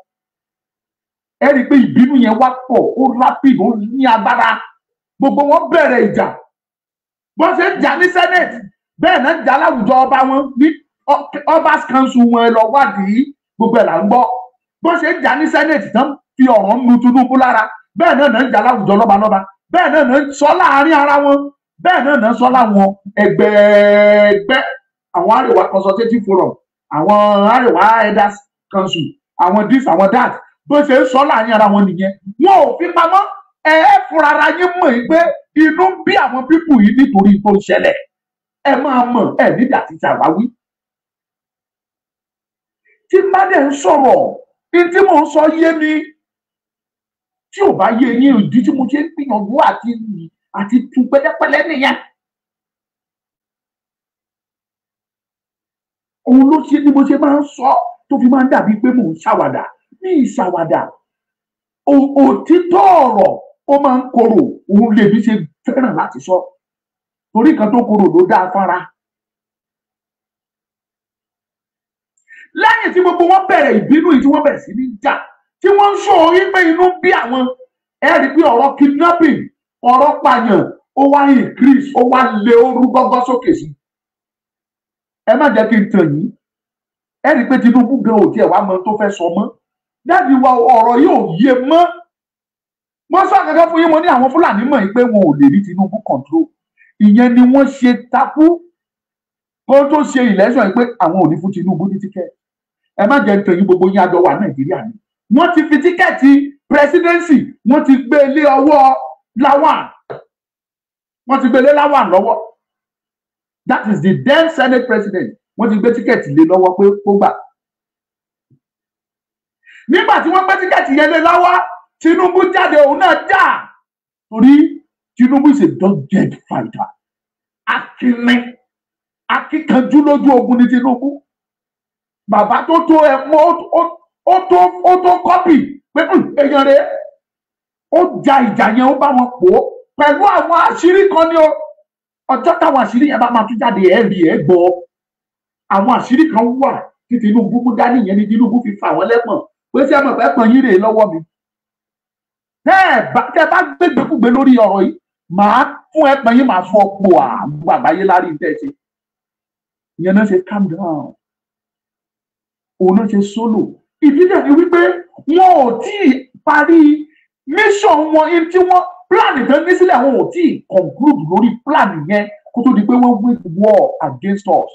ẹ rí i pé ìbínú yẹn wá pọ̀ ó rapid ó ní agbára gbogbo wọn bẹ̀rẹ̀ ìjà bọ́n ṣe ń jà ní Senate bẹ́ẹ̀ náà ń jà láwùjọ ọba wọn ní Obas Council wọn ẹ lọ wádìí gbogbo ẹ̀ là ń gbọ́ bọ́n ṣe ń jà ní Senate tán fi ọ̀rọ̀ ń nu Tinubu lára bẹ́ẹ̀ náà ń jà láwùjọ lọ́balọ́ba bẹ́ẹ̀ náà ń sọ láàárín ara wọn bẹ́ẹ̀ náà ń sọ láwọn ẹgbẹ́ àwọn Arewa Consultative Forum àwọn Àríwá Elders Council, àwọn this àwọn that, bó ṣe ń sọ láàrin ara wọn nìyẹn. Wọn ò fi pamọ́, fúnra ara yín mọ̀ pé inú ń bí àwọn pípù yìí nítorí tó ń ṣẹlẹ̀. Ẹ máa mọ̀, nídìí àti ṣàwáwí. Tí bá dẹ̀ ń sọ̀rọ̀, ní tí mò ń sọ yé mi, tí ò bá yé yín ìdí tí mo ṣe ń gbìyànjú àti tu pẹ́lẹ́pẹ́lẹ́ nìyẹn. Òun ló ṣe ni mo ṣe máa ń sọ tó fi máa ń dàbí pé mò ń ṣàwàdà. Ní ìṣàwàdà, òtítọ́ ọ̀rọ̀ ó máa ń korò, òun lèmi ṣe fẹ́ràn láti sọ. Torí kan tó korò ló dáa fára. Lẹ́yìn tí gbogbo wọn bẹ̀rẹ̀ ìbínú yìí tí wọ́n bẹ̀rẹ̀ sí ní jà, tí wọ́n ń sọ orí pé inú bí àwọn, rí pé ọ̀rọ̀ kidnapping, ọ̀rọ̀ pààyàn, ó wá increase, ó wá lé orú gọ́gọ́ sókè sí. Ẹ má jẹ́ kí n tàn yín. Rí pé Tinubu gan ò tiẹ̀ wá mọ tó fẹ́ sọ mọ́. Dáàdi wa ọ̀rọ̀ yóò yé mọ́. Mo sọ kankan fún yín, mo ní àwọn Fúlàní mọ̀ yín pé wọn ò lè rí Tinubu control. Ìyẹn ni wọ́n ṣe takú kó tó ṣe election yìí pé àwọn ò ní fún Tinubu ní tíkẹ́ẹ̀tì. Ẹ má jẹ́ tàn yín, gbogbo yín àjọ wà Nàìjíríà ni. Wọ́n ti fi tíkẹ́ẹ̀tì presidency, wọ́n ti gbé lé ọwọ́ Lawan. Wọ́n ti gbé lé Lawan lọ́wọ́. That is the then Senate president. Wọ́n ti gbé tíkẹ́ẹ̀tì lé lọ́wọ́ pé kó gbà. Nígbà tí wọ́n gbé tíkẹ́ẹ̀tì yẹn lé lọ́wọ́, Tinubu jáde, òun náà jà. Torí Tinubu is a dogged fighter. Akíkanjú lójú ogun ni Tinubu. Bàbá tó tó ó tó kọ́pì pé èèyàn rẹ̀ ó ja ìjà yẹn, ó bá wọn pò ó pẹ̀lú àwọn àṣírí kan ní o. Ọjọ́ táwọn àṣírí yẹn bá máa tún jáde gbọ́. Àwọn àṣírí kan wà tí Tinubu mú dání, yẹn ni Tinubu fi fà wọ́n lẹ́pọ̀n pé ṣé ẹ mọ̀ pé pọ̀n yín rèé lọ́wọ́ mi. Tẹ́ bá gbégbékúgbé lórí ọ̀rọ̀ yìí, màá fún ẹpọ̀n yín, màá fọ́ pò àwọn àgbáyé lárí ìtẹ́sí. Ìyẹn náà ṣe calm down. Òun náà ṣe solo. Ìdí dẹ̀ ni wípé wọn ò tí ì parí mission wọn, tí wọ́n plan kan ní sílẹ̀, wọn ò tí ì conclude lórí plan yẹn kó tó di pé wọ́n wage war against us.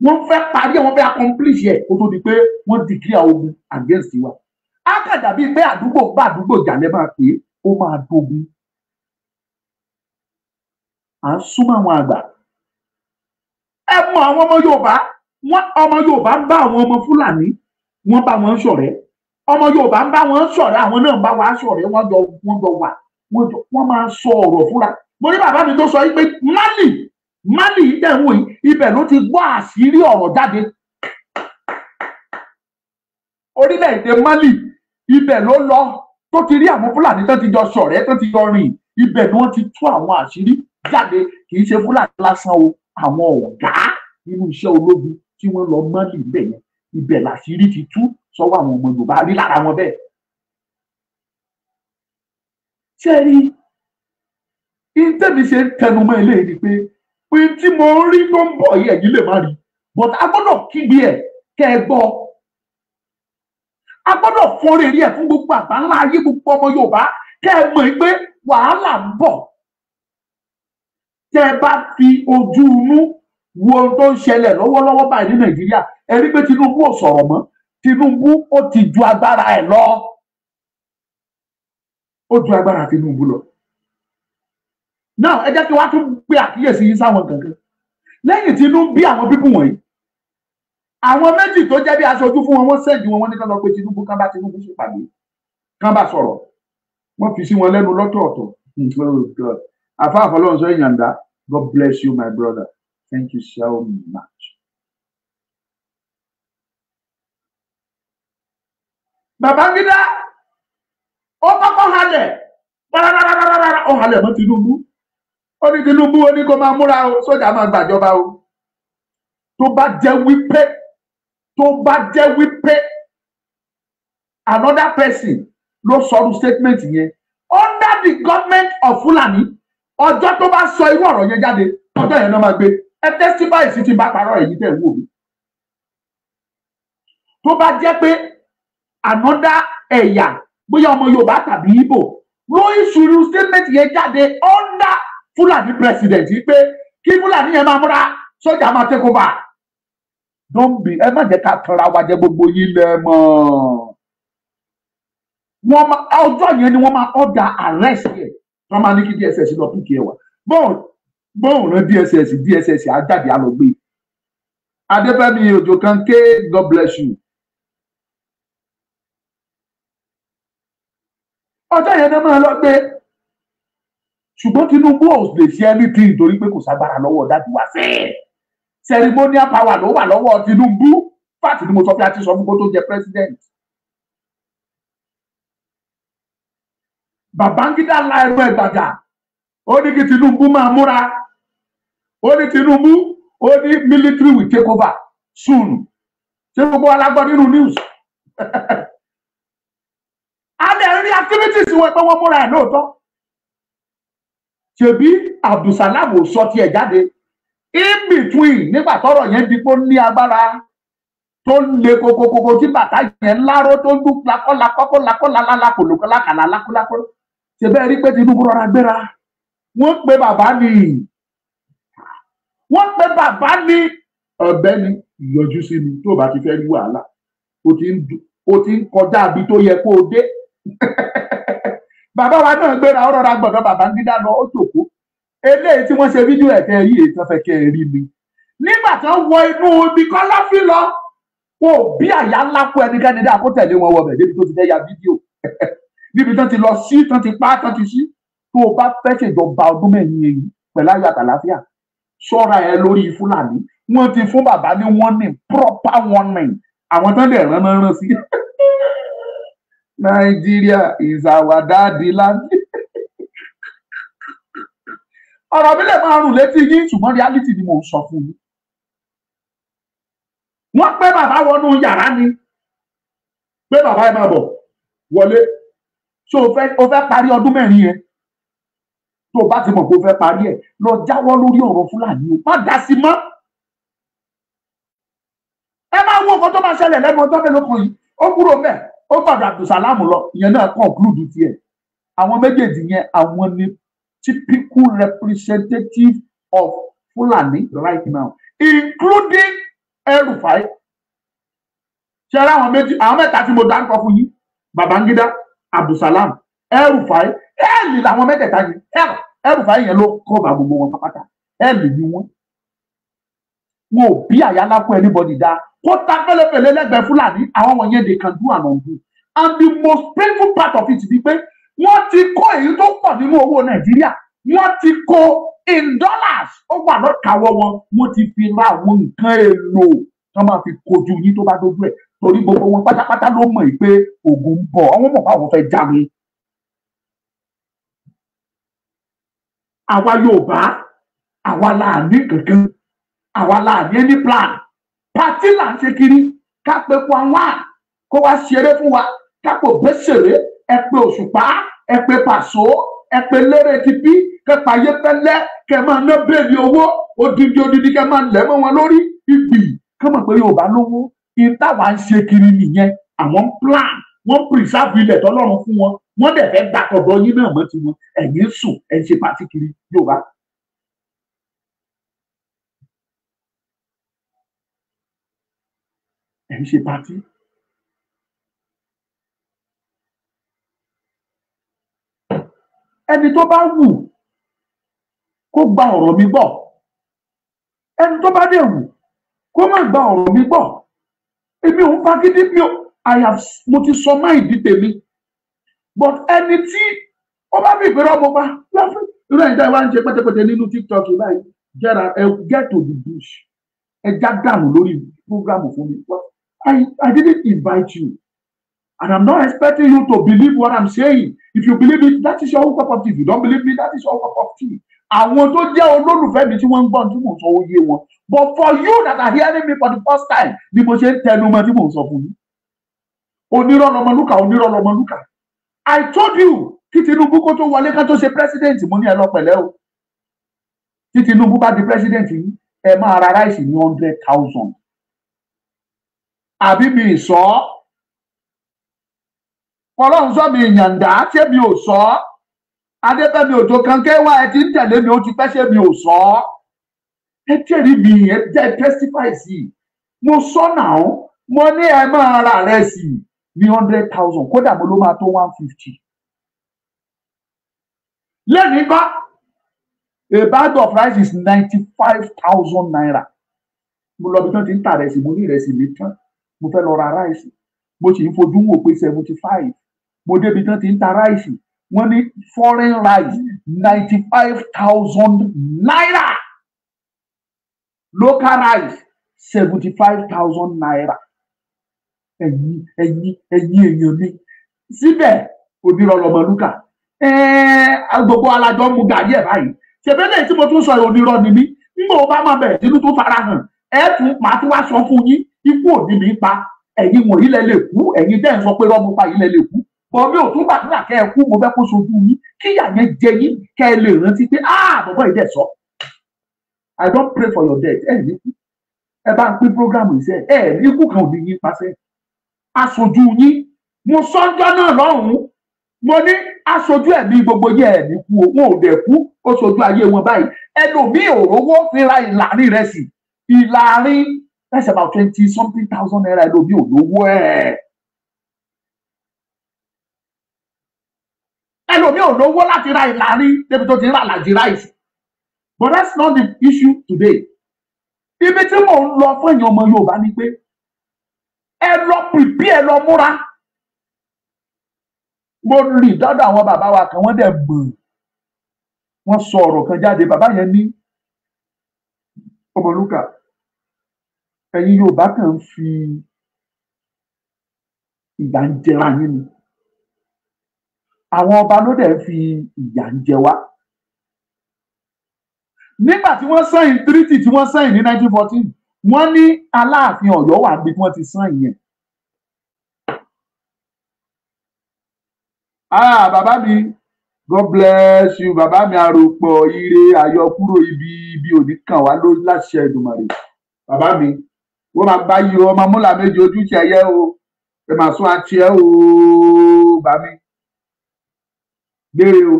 Wọ́n fẹ́ parí ẹ̀, wọ́n fẹ́ accomplish ẹ̀ kó tó di pé wọ́n declare ogun against wa. Á kà dàbí pé àdúgbò bá àdúgbò jà lẹ́ máa pè é, ó máa dogun. À ń súnmọ́ àwọn àgbà. Ẹ mọ àwọn ọmọ Yorùbá, ọmọ Yorùbá ń bá àwọn ọmọ Fúlàní, wọ́n bá wọn ṣọ̀rẹ́. Ọmọ Yorùbá ń bá wọn ṣọ̀rẹ́, àwọn náà ń bá wa ṣọ̀rẹ́, wọ́n jọ wà, wọ́n máa sọ ọ̀rọ̀ fúnra. Mo ní bàbá mi tó sọ yìí pé Mali ìdẹ̀wò yìí, ibẹ̀ ló ti gbọ́ àṣírí ọ̀rọ̀ jáde. Orílẹ̀-èdè Mali, ibẹ̀ ló lọ tó ti rí àwọn Fúlàní tó ti jọ ṣọ̀rẹ́, tó ti jọ rìn. Ibẹ̀ ni wọ́n ti tú àwọn àṣírí jáde. Kì í ṣe Fúlàní lásán o, àwọn ọ̀gá nínú iṣẹ́ ológun tí wọ́n lọ Mali ibẹ̀ yẹn, ibẹ̀ làṣírí ti tú sọ́wọ́ àwọn ọmọ Yorùbá, rí lára wọn bẹ́ẹ̀. Ṣé rí ìtẹ́mi ṣe ń tẹnumọ́ eléyìí ni pé tí mo rí tó ń bọ̀ yìí ẹ̀yin lè má rí, but a gbọ́dọ̀ kígbe ẹ̀ kẹ́ ẹ gbọ́. A gbọ́dọ̀ fọ́nrẹ́ rí ẹ̀ fún gbogbo àgbáńlá ayé, gbogbo ọmọ Yorùbá kẹ́ ẹ mọ̀ pé wàhálà ń bọ̀. Tẹ́ ẹ bá fi ojú inú wo ohun tó ń ṣẹlẹ̀ lọ́wọ́lọ́wọ́ báyìí ní Nàìjíríà, ẹ rí pé Tinubu ò sọ̀rọ̀ mọ́. Tinubu ó ti ju agbára ẹ̀ lọ. Ó ju agbára Tinubu lọ. Now ẹ jẹ́ kí wá tún gbé àkíyèsí yín sáwọn kankan. Lẹ́yìn Tinubu bí àwọn pípù wọ̀nyí, àwọn méjì tó jẹ́ bí aṣojú fún wọn, wọ́n sẹ́ẹ̀dì wọn ní kán lọ pé Tinubu kán bá Tinubu ṣèpàdé, kán bá sọ̀rọ̀. Wọ́n fi sí wọn lẹ́nu lọ́tọ̀ọ̀tọ̀. Àfa àfọlọ́run sọ ìyànda, God bless you my brother, thank you so much. Babangida ó kọ́kọ́ halẹ̀ ó halẹ̀ mọ́ Tinubu. Ó ní Tinubu ó ní kó máa múra o, sójà máa gbàjọba o. Tó bá jẹ́ wípé another person ló sọrú statement yẹn under the government of Fulani, ọjọ́ tó bá sọ irú ọ̀rọ̀ yẹn jáde, ọjọ́ yẹn náà máa gbé. Ẹ testify sí ti bá parọ́ èyí tẹ̀ wò mí. Tó bá jẹ́ pé another ẹ̀yà, bóyá ọmọ Yorùbá tàbí Ìgbò ló ìṣòro statement yẹn jáde under Fulani president yìí pé kí Fulani yẹn máa múra, sójà máa take over. don't be ẹ má jẹ́ ká tanra wa jẹ gbogbo yín lẹ mọ̀ wọ́n máa ọjọ́ yẹn ni wọ́n máa order arrest yẹ wọ́n máa ní kí DSS lọ píkì ẹ wá bọ́ọ̀ rán DSS á jáde á lọ gbé Adébẹ́mi Òjó kan ké God bless you ọjọ́ yẹn náà máa lọ gbé ṣùgbọ́n Tinubu ò lè ṣe anything torí pé kò ságbára lọ́wọ́ dájú wá sí ceremonial power ló wà lọ́wọ́ Tinubu fáàtì ni mo sọ pé a ti sọ fún kó tó jẹ president. Babangida la ẹ̀rọ ẹ̀gbàgà ó ní kí Tinubu máa múra ó ní Tinubu ó ní military will take over soon ṣé gbogbo alágbọ́ nínú news alẹ́ rí activities wọn pé wọ́n múra ẹ̀ lóòótọ́ ṣebí Abdulsalam ò sọ tiẹ̀ jáde in between nígbà tọ́rọ̀ yẹn di pé ó ní agbára tó le kokokoko tí bàtà yẹn láró tó ń dún lakọ́lakọ́kọ́lakọ́lakọ́lakọ́lakọ́lakọ́ ṣe bẹ́ẹ̀ rí pé Tinubu rọra gbéra wọ́n pe bàbá ní ọ̀gbẹ́ni ìyọjú sí mi tó bá ti fẹ́ rí wàhálà ó ti ń kọjá àbí tó yẹ kó o dé bàbá wa náà gbéra ó rọra gbọ́dọ̀ Babangida lọ ó jòkó eléyìí tí wọ́n ṣe fídíò ẹ̀kẹ́ rí èyí tó fẹ́ kẹ́ ẹ rí mi nígbà tó wọ inú ibi kọ́lọ́fì lọ wọn ò bí àyà ńlá fún ẹnikẹ́ni dáa kó tẹ̀lé wọn wọbẹ̀ débi tó ti fẹ́ ya fídíò níbi tán ti lọ sí tán ti pa tán ti sí tó o bá fẹ́ ṣèjọba ọdún mẹ́rin èyí pẹ̀lú ayọ̀ àtàlàfíà ṣọ́ra ẹ lórí Fúlàní wọ́n ti fún bàbá ní warning proper warning àwọn tán dẹ̀ rán sí Nigeria is our daddy land ọ̀rọ̀ mi lè máa rùn létí yín ṣùgbọ́n reality ni mò ń sọ fún yín wọ́n pé bàbá wọnú yàrá ni pé bàbá ẹ máa bọ̀ wọlé ṣé o fẹ́ parí ọdún mẹ́rin yẹn tó o bá ti mọ̀ pé o fẹ́ parí ẹ̀ lọ jáwọ́ lórí ọ̀rọ̀ Fúlàní o má dá sí mọ́ ẹ máa wo nǹkan tó máa ṣẹlẹ̀ lẹ́nu ọjọ́ mélòó kan yìí ó kúrò mẹ́ ó gbàdọ̀ Abdulsalam lọ ìyẹn náà conclude tiẹ̀ àwọn méjèèjì yẹn àwọn ni typical representative of Fulani right now including El-Rufai ṣe ara àwọn mẹ́ta tí mo dárúkọ fún yín Babangida Abdulsalam El-Rufai ẹ̀ẹ́lì làwọn mẹ́tẹ̀ẹ̀ta yìí El-Rufai yẹn ló kọ́ bá gbogbo wọn pápátá ẹ̀ẹ́lì ni wọ́n ò bí àyálà fún anybody dá kó ta fẹ́lẹ́fẹ́lẹ́ lẹ́gbẹ̀ẹ́ Fúlàní àwọn wọ̀nyẹn they can do and undo and the most painful part of it ni pé wọ́n ti kó èyí tó pọ̀ nínú owó Nàìjíríà wọ́n ti kó in dollars ó wà lọ́kàwọ́ wọn wọ́n ti fi ra àwọn nǹkan èlò tó máa fi kojú yín tó bá dójú ẹ̀ torí gbogbo wọn pátápátá ló mọ̀ pé ogun ń bọ̀ àwọn mọ̀ báwọn fẹ́ já mi. àwa Yorùbá àwa là ní kankan àwa là ní any plan pàtí là ń ṣe kiri ká pé kó àwọn kó wá ṣeré fún wa ká pò bẹ́ ṣeré ẹ pé Òṣùpá ẹ pé Pàṣọ ẹ pé lérè ti bí kẹpà ayé fẹlẹ kẹ máa ná bẹ́ẹ̀lì owó odidi kẹ máa lẹ̀ mọ́ wọn lórí ìgbì kẹ mọ̀ pé Yorùbá lówó ìtawà ń ṣe kiri nìyẹn àwọn plan wọ́n preserve ilẹ̀ tọ́lọ́run fún wọn wọ́n dẹ̀ fẹ́ gbà tọ̀dọ̀ yín náà mọ́ tiwọn ẹ̀yin sùn ẹ̀ ń ṣe pàtí kiri Yorùbá. ẹ̀ ń ṣe pàtí. ẹni tó bá wù kó gba ọ̀rọ̀ mi gbọ́ ẹni tó bá dẹ̀ wù kó má gba ọ̀rọ̀ mi gbọ́ èmi ò ń fagídí mo ti sọ máa ìdí tèmi but ẹni tí ó bá fi ìpèrè ọmọ pa láfún irú ẹ̀yìn táwọn ń ṣe pẹ́tẹ́pẹ́tẹ́ nínú TikTok báyìí get to the bush ẹ já dànù lórí program fún mi I didn't invite you. And I'm not expecting you to believe what I'm saying. If you believe it, that is your own cup of tea. If you don't believe me, that is your own cup of tea. Àwọn tó jẹ́ olólùfẹ́ mi tí wọ́n ń gbọ́n tí mò ń sọ oyè wọn. But for you that are hearing me for the first time, bí mo ṣe ń tẹnu mọ́ tí mò ń sọ fún yín. Onírọ́ lọmọlúkà. I told you kí Tinubu kó tó wọlé ká tó ṣe president mo ní ẹ lọ pẹ̀lẹ́ o. Tí Tinubu bá di president yìí, ẹ máa ra ráìsì ní 100,000. Àbí mi sọ Ọlọ́run sọ mi ìyàndá ṣé mi ò sọ Adébẹ́mi Òjó kan kẹwàá ẹ ti ń tẹ̀lé mi ó ti pẹ́ ṣé mi ò sọ ẹ tẹ̀rí mi ẹ jẹ́ testify sí mo sọ náà mo ní ẹ máa ra ìrẹsì ní 100,000 kódà mo ló máa tó 150 lẹ́nìí bá a bag of rice is 95,000 naira mo lọ bí tán ti ń ta ìrẹsì mo ní ìrẹsì mi tán mo fẹ́ lọ ra ráìsì mo sì ń fojú wò pé 75 mo débi tán ti ń ta ráìsì wọ́n ní foreign rice 95,000 naira local rice 75,000 naira ẹ̀yin èèyàn mi síbẹ̀ onírọ̀ lọ́mọlúkà gbogbo alájọ mu gàdí ẹ̀ báyìí ṣèbẹ́lẹ̀ tí mo tún sọ onírọ̀ ni mí nígbà wo bá máa bẹ̀rẹ̀ nínú tó fara hàn màá tún wá sọ fún yín ikú òní mi pa ẹ̀yin wọ̀nyí lẹ lè kú ẹ̀yin dẹ́ ń sọ pé rọ́mú pa yìí lẹ lè kú bọ́ mi ò tún gbàdúrà kẹ́ ẹ kú mo fẹ́ kó sojú yín kíyà yẹn jẹ yín kẹ́ ẹ lè rántí pé bọ̀bọ̀ yìí dẹ̀ sọ I don't pray for your death ẹ̀ ní kú ẹ bá ń pín programu iṣẹ́ ẹ̀ ní kú kan ò ní yín pàṣẹ aṣojú yín mo sọ́njọ́ náà lọ́hùn-ún mo ní aṣojú ẹ̀mí gbogbo yẹn ẹ̀ ní kú wọn ò dẹ̀ kú ó ṣojú ayé wọn báyìí ẹlòmíì ò rówó fi ra ìlàrí rẹ̀ sí ìlàrí that's about 20-something thousand naira ẹlòmíì ò lówó ẹ̀ ẹlòmíì ò lówó láti ra ìlàrí débi tó ti ń rà làjì ráìsì but that's not the issue today ibi tí mò ń lọ fún èèyàn ọmọ Yorùbá ni pé ẹ lọ pìpì ẹ lọ múra mo rí dọ́dọ̀ àwọn bàbá wa kan wọ́n dẹ̀ gbọ̀n wọ́n sọ ọ̀rọ̀ kan jáde bàbá yẹn ní Ọmọlúkà ẹ̀yin Yorùbá kan ń fi ìyà ń jẹra yín ni àwọn ọba ló dẹ̀ ń fi ìyà ń jẹ wá nígbà tí wọ́n sáìn treaty tí wọ́n sáìn ní 1914 wọ́n ní Aláàfin Ọ̀yọ́ wà níbi tí wọ́n ti sáìn yẹn bàbá mi God bless you bàbá mi àròpọ̀ ire àyọkúrò ibi òní kàn wá ló láṣẹ Èdùmàrè bàbá mi wọ́n máa gbá yìí ọmọ múlà méjì ojúṣe ẹyẹ o ẹ máa sún àti ẹ o bàbá mi gbére o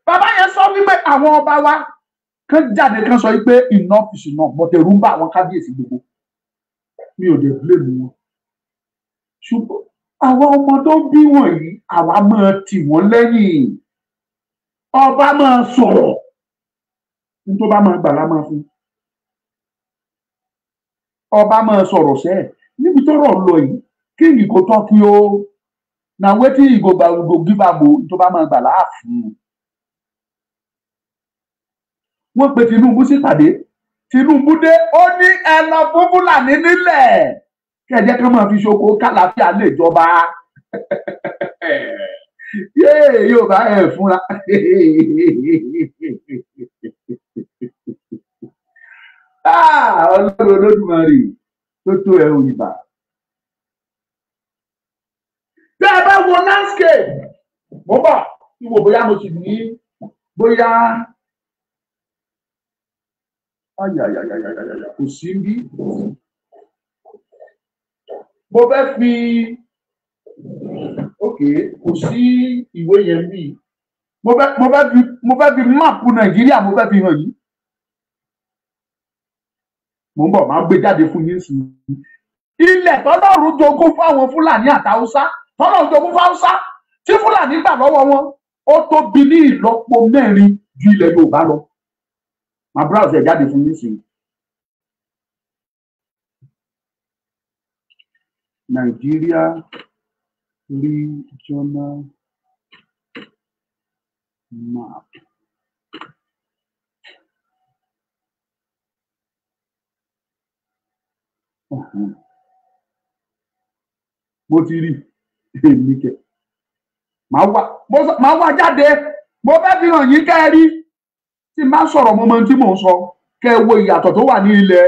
bàbá yẹn sọ wípé àwọn ọba wa kan jáde kan sọ wípé enough is enough bọ̀tẹ̀rù ń bá àwọn kábíyèsí gbogbo mi ò dé blame wọn ṣùgbọ́n àwọn ọmọ tó bí wọ̀nyí àwa máa tì wọ́n lẹ́yìn ọba máa sọ̀rọ̀ ní tó bá máa gbà lá máa fún ọba máa sọ̀rọ̀ sẹ́ẹ̀ níbi tó rọ̀ lọ yìí kí n kò tọ́ kí o na wetin you go give am o tó bá máa gbà lá fún wọ́n pe Tinubu sípàdé Tinubu dé ó ní ẹ lọ fún Fúlàní nílẹ̀ kẹjẹ kan máa fi ṣoko kálàfíà lè jọba yóò bá ẹ fúnra Ọlọ́run Olódùmarè tó tó ẹ òyìnbá tẹ ẹ bá wo landscape mo bọ ìwò bóyá mo sì ní bóyá kò sí bí mo fẹ́ fi kò sí ìwé yẹn bí mo fẹ́ fi máàpù Nàìjíríà mo fẹ́ fi hàn yín mo ń bọ̀ máa gbé jáde fún yín sí ilẹ̀ tọ́lọ́run jogún fún àwọn Fúlàní àtàwùsá tọ́lọ́run jogún fún Haúsá tí Fúlàní gbà lọ́wọ́ wọn ó tóbi ní ìlọ́po 4 ju ilẹ̀ Yorùbá lọ máa browse ẹ̀ jáde fún yín sí Nigeria regional map. Mo ti rí èmi kẹ máa wá jáde mo fẹ́ fi hàn yín kẹ́ ẹ rí tí n bá sọ̀rọ̀ mo mọ tí mò ń sọ kẹ́ ẹ wo ìyàtọ̀ tó wà ní ilẹ̀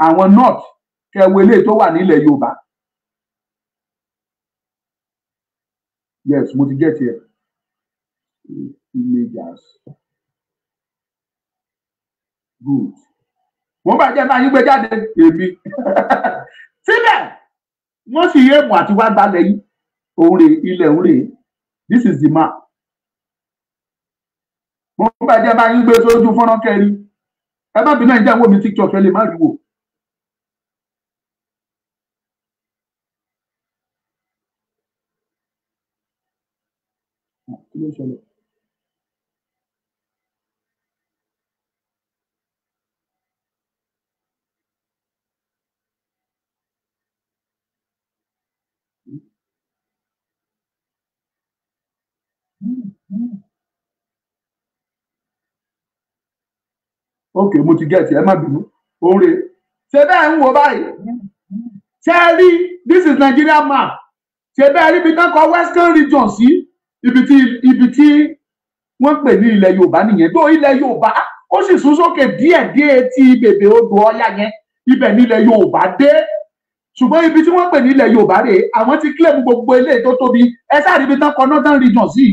àwọn north kẹ́ ẹ wo eléyìí tó wà nílẹ̀ Yorùbá. Yes, mo ti get here. Images. Good. Wọ́n bá jẹ́ náà yín gbé jáde èmi. Síbẹ̀ wọ́n sì yé mu àti wá gbalẹ̀ yìí. Òun rè ilẹ̀ òun rè. This is the map. Wọ́n bá jẹ́ náà yín gbé sójú fọ́nrán kẹrin. ẹ má bínú ẹ̀jẹ̀ wo mi TikTok ẹ lè má rí wò. Kí ló ṣẹlẹ̀? Ok, mo ti gẹ̀ẹ́tì ẹ má bínú oore ṣe bẹ́ẹ̀ ń wo báyìí ṣe rí this is Nigeria map ṣe bẹ́ẹ̀ rí ibi tán kọ Western region sí ibi tí wọ́n pè ní ilẹ̀ Yorùbá nìyẹn tó ilẹ̀ Yorùbá ó sì sún sókè díẹ̀ tí bèbè odò Ọya yẹn ibẹ̀ ní ilẹ̀ Yorùbá dé ṣùgbọ́n ibi tí wọ́n pè ní ilẹ̀ Yorùbá rèé àwọn ti claim gbogbo eléyìí tó tóbi ẹ sáà rí ibi tán kọ Northern region sí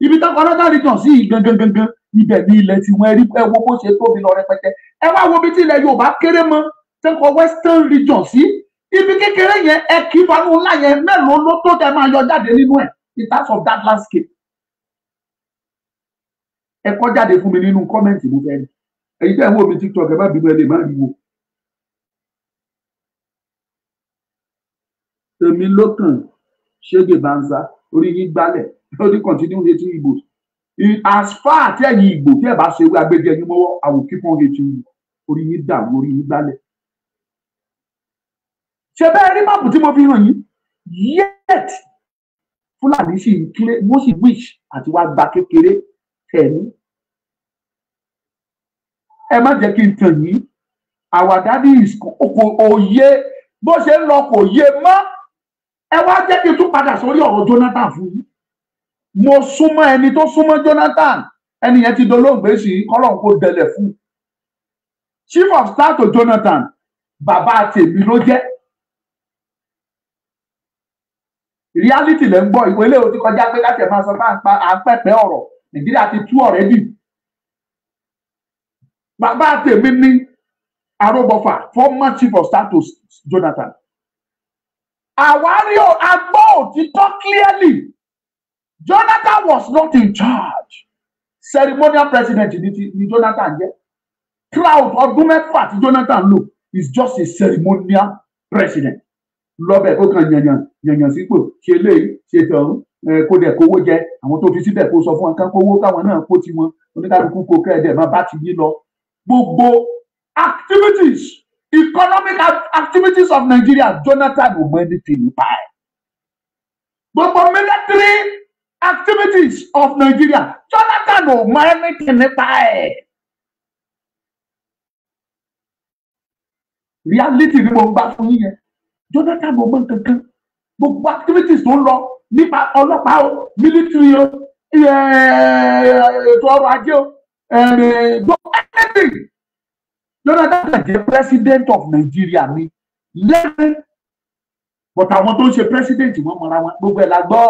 ibi tán kọ Northern region sí gangan ibẹ̀ ní ilẹ̀ tí wọ́n rí ẹ wo bó ṣe tóbi lọ rẹpẹtẹ ẹ wá wo bí tí ilẹ̀ Yorùbá kéré mọ́ tán kọ Western region sí ibi kékeré yẹn ẹ kì í fanú ńlá yẹn mélòó ló tó tẹ máa yọ jáde nínú ẹ̀ in terms of that landscape ẹ kọ jáde fún mi nínú kọ́mẹ̀ntì mo fẹ́ èyí tẹ́ ẹ wo mi TikTok ẹ má bínú ẹ lè má rí wo. èmi ló kàn ṣége banza orí yín gbálẹ̀ ó ní continue hating Igbo as far àti ẹ̀yin Igbo tí ẹ bá ṣe wí agbègbè ẹ̀yin mọ́wọ́ I will keep on hating you orí yín dàrú orí yín gbálẹ̀. ṣe bẹ́ẹ̀ rí máàpù tí mo fi hàn yín yet Fúlàní sì ń kílé wọ́n sì wish àti wá gba kékeré tẹ̀mí. ẹ má jẹ́ kí n tàn yín our daddy is kò òye bó ṣe ń lọ kò yé mọ́ ẹ wá jẹ́ kí n tún padà sórí ọ̀rọ̀ Jonathan fún yín mo súnmọ́ ẹni tó súnmọ́ Jonathan ẹni yẹn ti dolóògbé sí kọ́lọ́n kó dẹlẹ̀ fún chief of staff to Jonathan bàbá tèmi ló jẹ́ reality lẹ́ ń gbọ́ ìwé ilé òtí kọjá pé láti ẹ̀ máa sọ pé à ń pẹ̀pẹ́ ọ̀rọ̀ Nàìjíríà ti tú ọ̀rẹ́ bì bàbá tèmi ní Arọ́bọ̀fà former chief of staff to Jonathan àwárí agbọ́ òtítọ́ clearly Jonathan was not in charge ceremonial president ni Jonathan jẹ́ crowd ọdún mẹ́fà tí Jonathan lò is just a ceremonial president lọ́bẹ̀ kó kan yànyàn sípò ṣe léyìí ṣe tọ̀hún kó dẹ̀ kówó jẹ àwọn tó fi síbẹ̀ kó sọ fún wọn kán kówó káwọn náà kó tiwọn oníkálukú kó kẹ́ẹ̀dẹ̀ máa bá ti yí lọ gbogbo activities economic activities of Nigeria Jonathan ò mọ anything nípa ẹ̀ gbogbo military activities of Nigeria Jonathan ò mọ anything nípa ẹ̀ reality ni mo ń bá fún yín yẹn Jonathan ò mọ kankan gbogbo activities tó ń lọ nípa ọlọ́pàá o military o ètò ọrọ̀ ajé o gbogbo anything Jonathan jẹ́ president of Nigeria ni lẹ́yìn but àwọn tó ń ṣe president wọn mọ̀ra wọn gbogbo ẹ̀ la gbọ́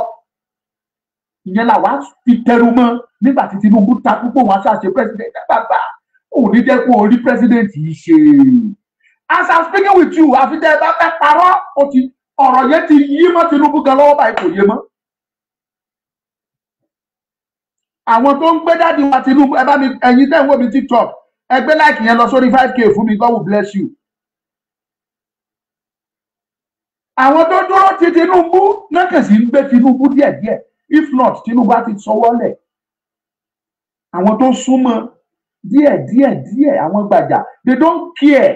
ìyẹn là wá fi tẹnu mọ́ nígbà tí Tinubu ta púpọ̀ wọn ṣàṣe president bàbá òun ní jẹ́ kó orí president yìí ṣe as I'm speaking with you àfi tẹ́ ẹ bá fẹ́ parọ́ ọ̀rọ̀ yẹn ti yí mọ́ Tinubu gan lọ́wọ́ báyìí kò yé mọ́ àwọn tó ń gbé dáàdi wa Tinubu ẹ bá mi ẹ̀yin tẹ́ ń wò mí TikTok ẹgbẹ́ láìkì yẹn lọ sórí 5k fún mi God will bless you. àwọn tó dúró ti Tinubu lẹ́kẹ̀sí ń gbé Tinubu díẹ̀díẹ̀ if not Tinubu á ti sọwọ́lẹ̀. àwọn tó súnmọ́ díẹ̀ àwọn gbàjà they don't care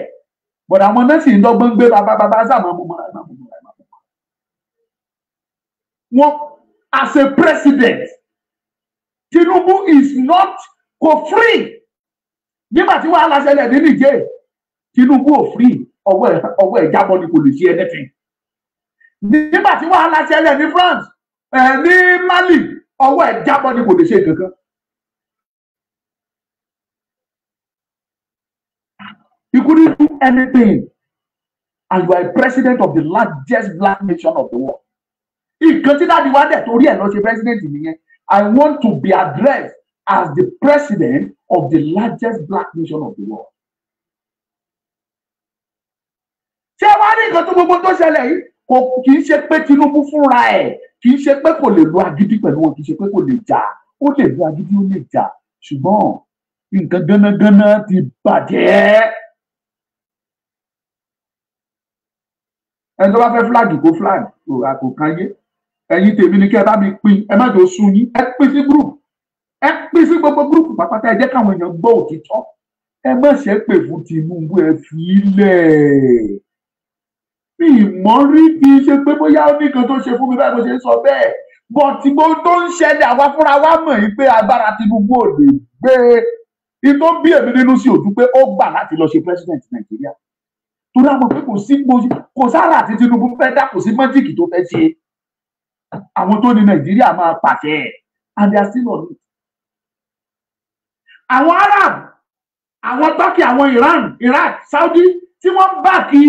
but àwọn náà sì ń dọ́gbọ́n gbé bàbá sàmọ́ mọ́ra wọn as a president Tinubu is not free. nígbà tí wàhálà ṣẹlẹ̀ ní Niger Tinubu ò free ọwọ́ ẹ̀ jábọ́ ni kò lè ṣe anything nígbà tí wàhálà ṣẹlẹ̀ ní France ní Mali ọwọ́ ẹ̀ jábọ́ ni kò lè ṣe kankan. He couldn't do anything and you are a president of the largest black nation of the world. Nǹkan tí dáàdi wá dẹ̀ torí ẹ̀ lọ ṣe president nìyẹn. I want to be addressed as the president of the largest black nation of the world. Ṣé wàá rí nǹkan tó gbogbo tó ṣẹlẹ̀ yìí? Kì í ṣe pé Tinubu fúnra ẹ̀, kì í ṣe pé kò lè lo agídí pẹ̀lú wọn, kì í ṣe pé kò lè jà, ó lè lo agídí ó lè jà, ṣùgbọ́n nǹkan gánágáná ti bàjẹ́. Ẹni tó bá fẹ́ fúláàgì kó fúláàgì kò kan yé. Ẹ̀yin tèmi ni kí ẹ bá mi pín, ẹ má jò sun yín, ẹ pín sí group, ẹ pín sí gbogbo group pàápàá, ẹ jẹ́ káwọn èèyàn gbọ́ òtítọ́. Ẹ má ṣe pè fún Tinubu, ẹ fi ilẹ̀. Mi ìmọ̀ rí kí n ṣe pé bóyá ó ní kan tó ṣe fún mi báyìí mo ṣe ń sọ bẹ́ẹ̀. Bọ̀tí gbogbo tó ń ṣẹlẹ̀ àwa fúnra wa mọ̀ yìí pé agbára Tinubu ò lè gbé. Ìtò bí èmi nínú sí òjú pé ó gbà láti lọ ṣe president Nàìjíríà. Torí àwọn pé kò sára àti Tinubu fẹ́ dá, kò sí májíìkì tó fẹ́ ṣe. Àwọn tó ní Nàìjíríà máa pàṣẹ and they are still on it. Àwọn Arab, àwọn Turkey, àwọn Iran, Iraq, Saudi tí wọ́n bá kí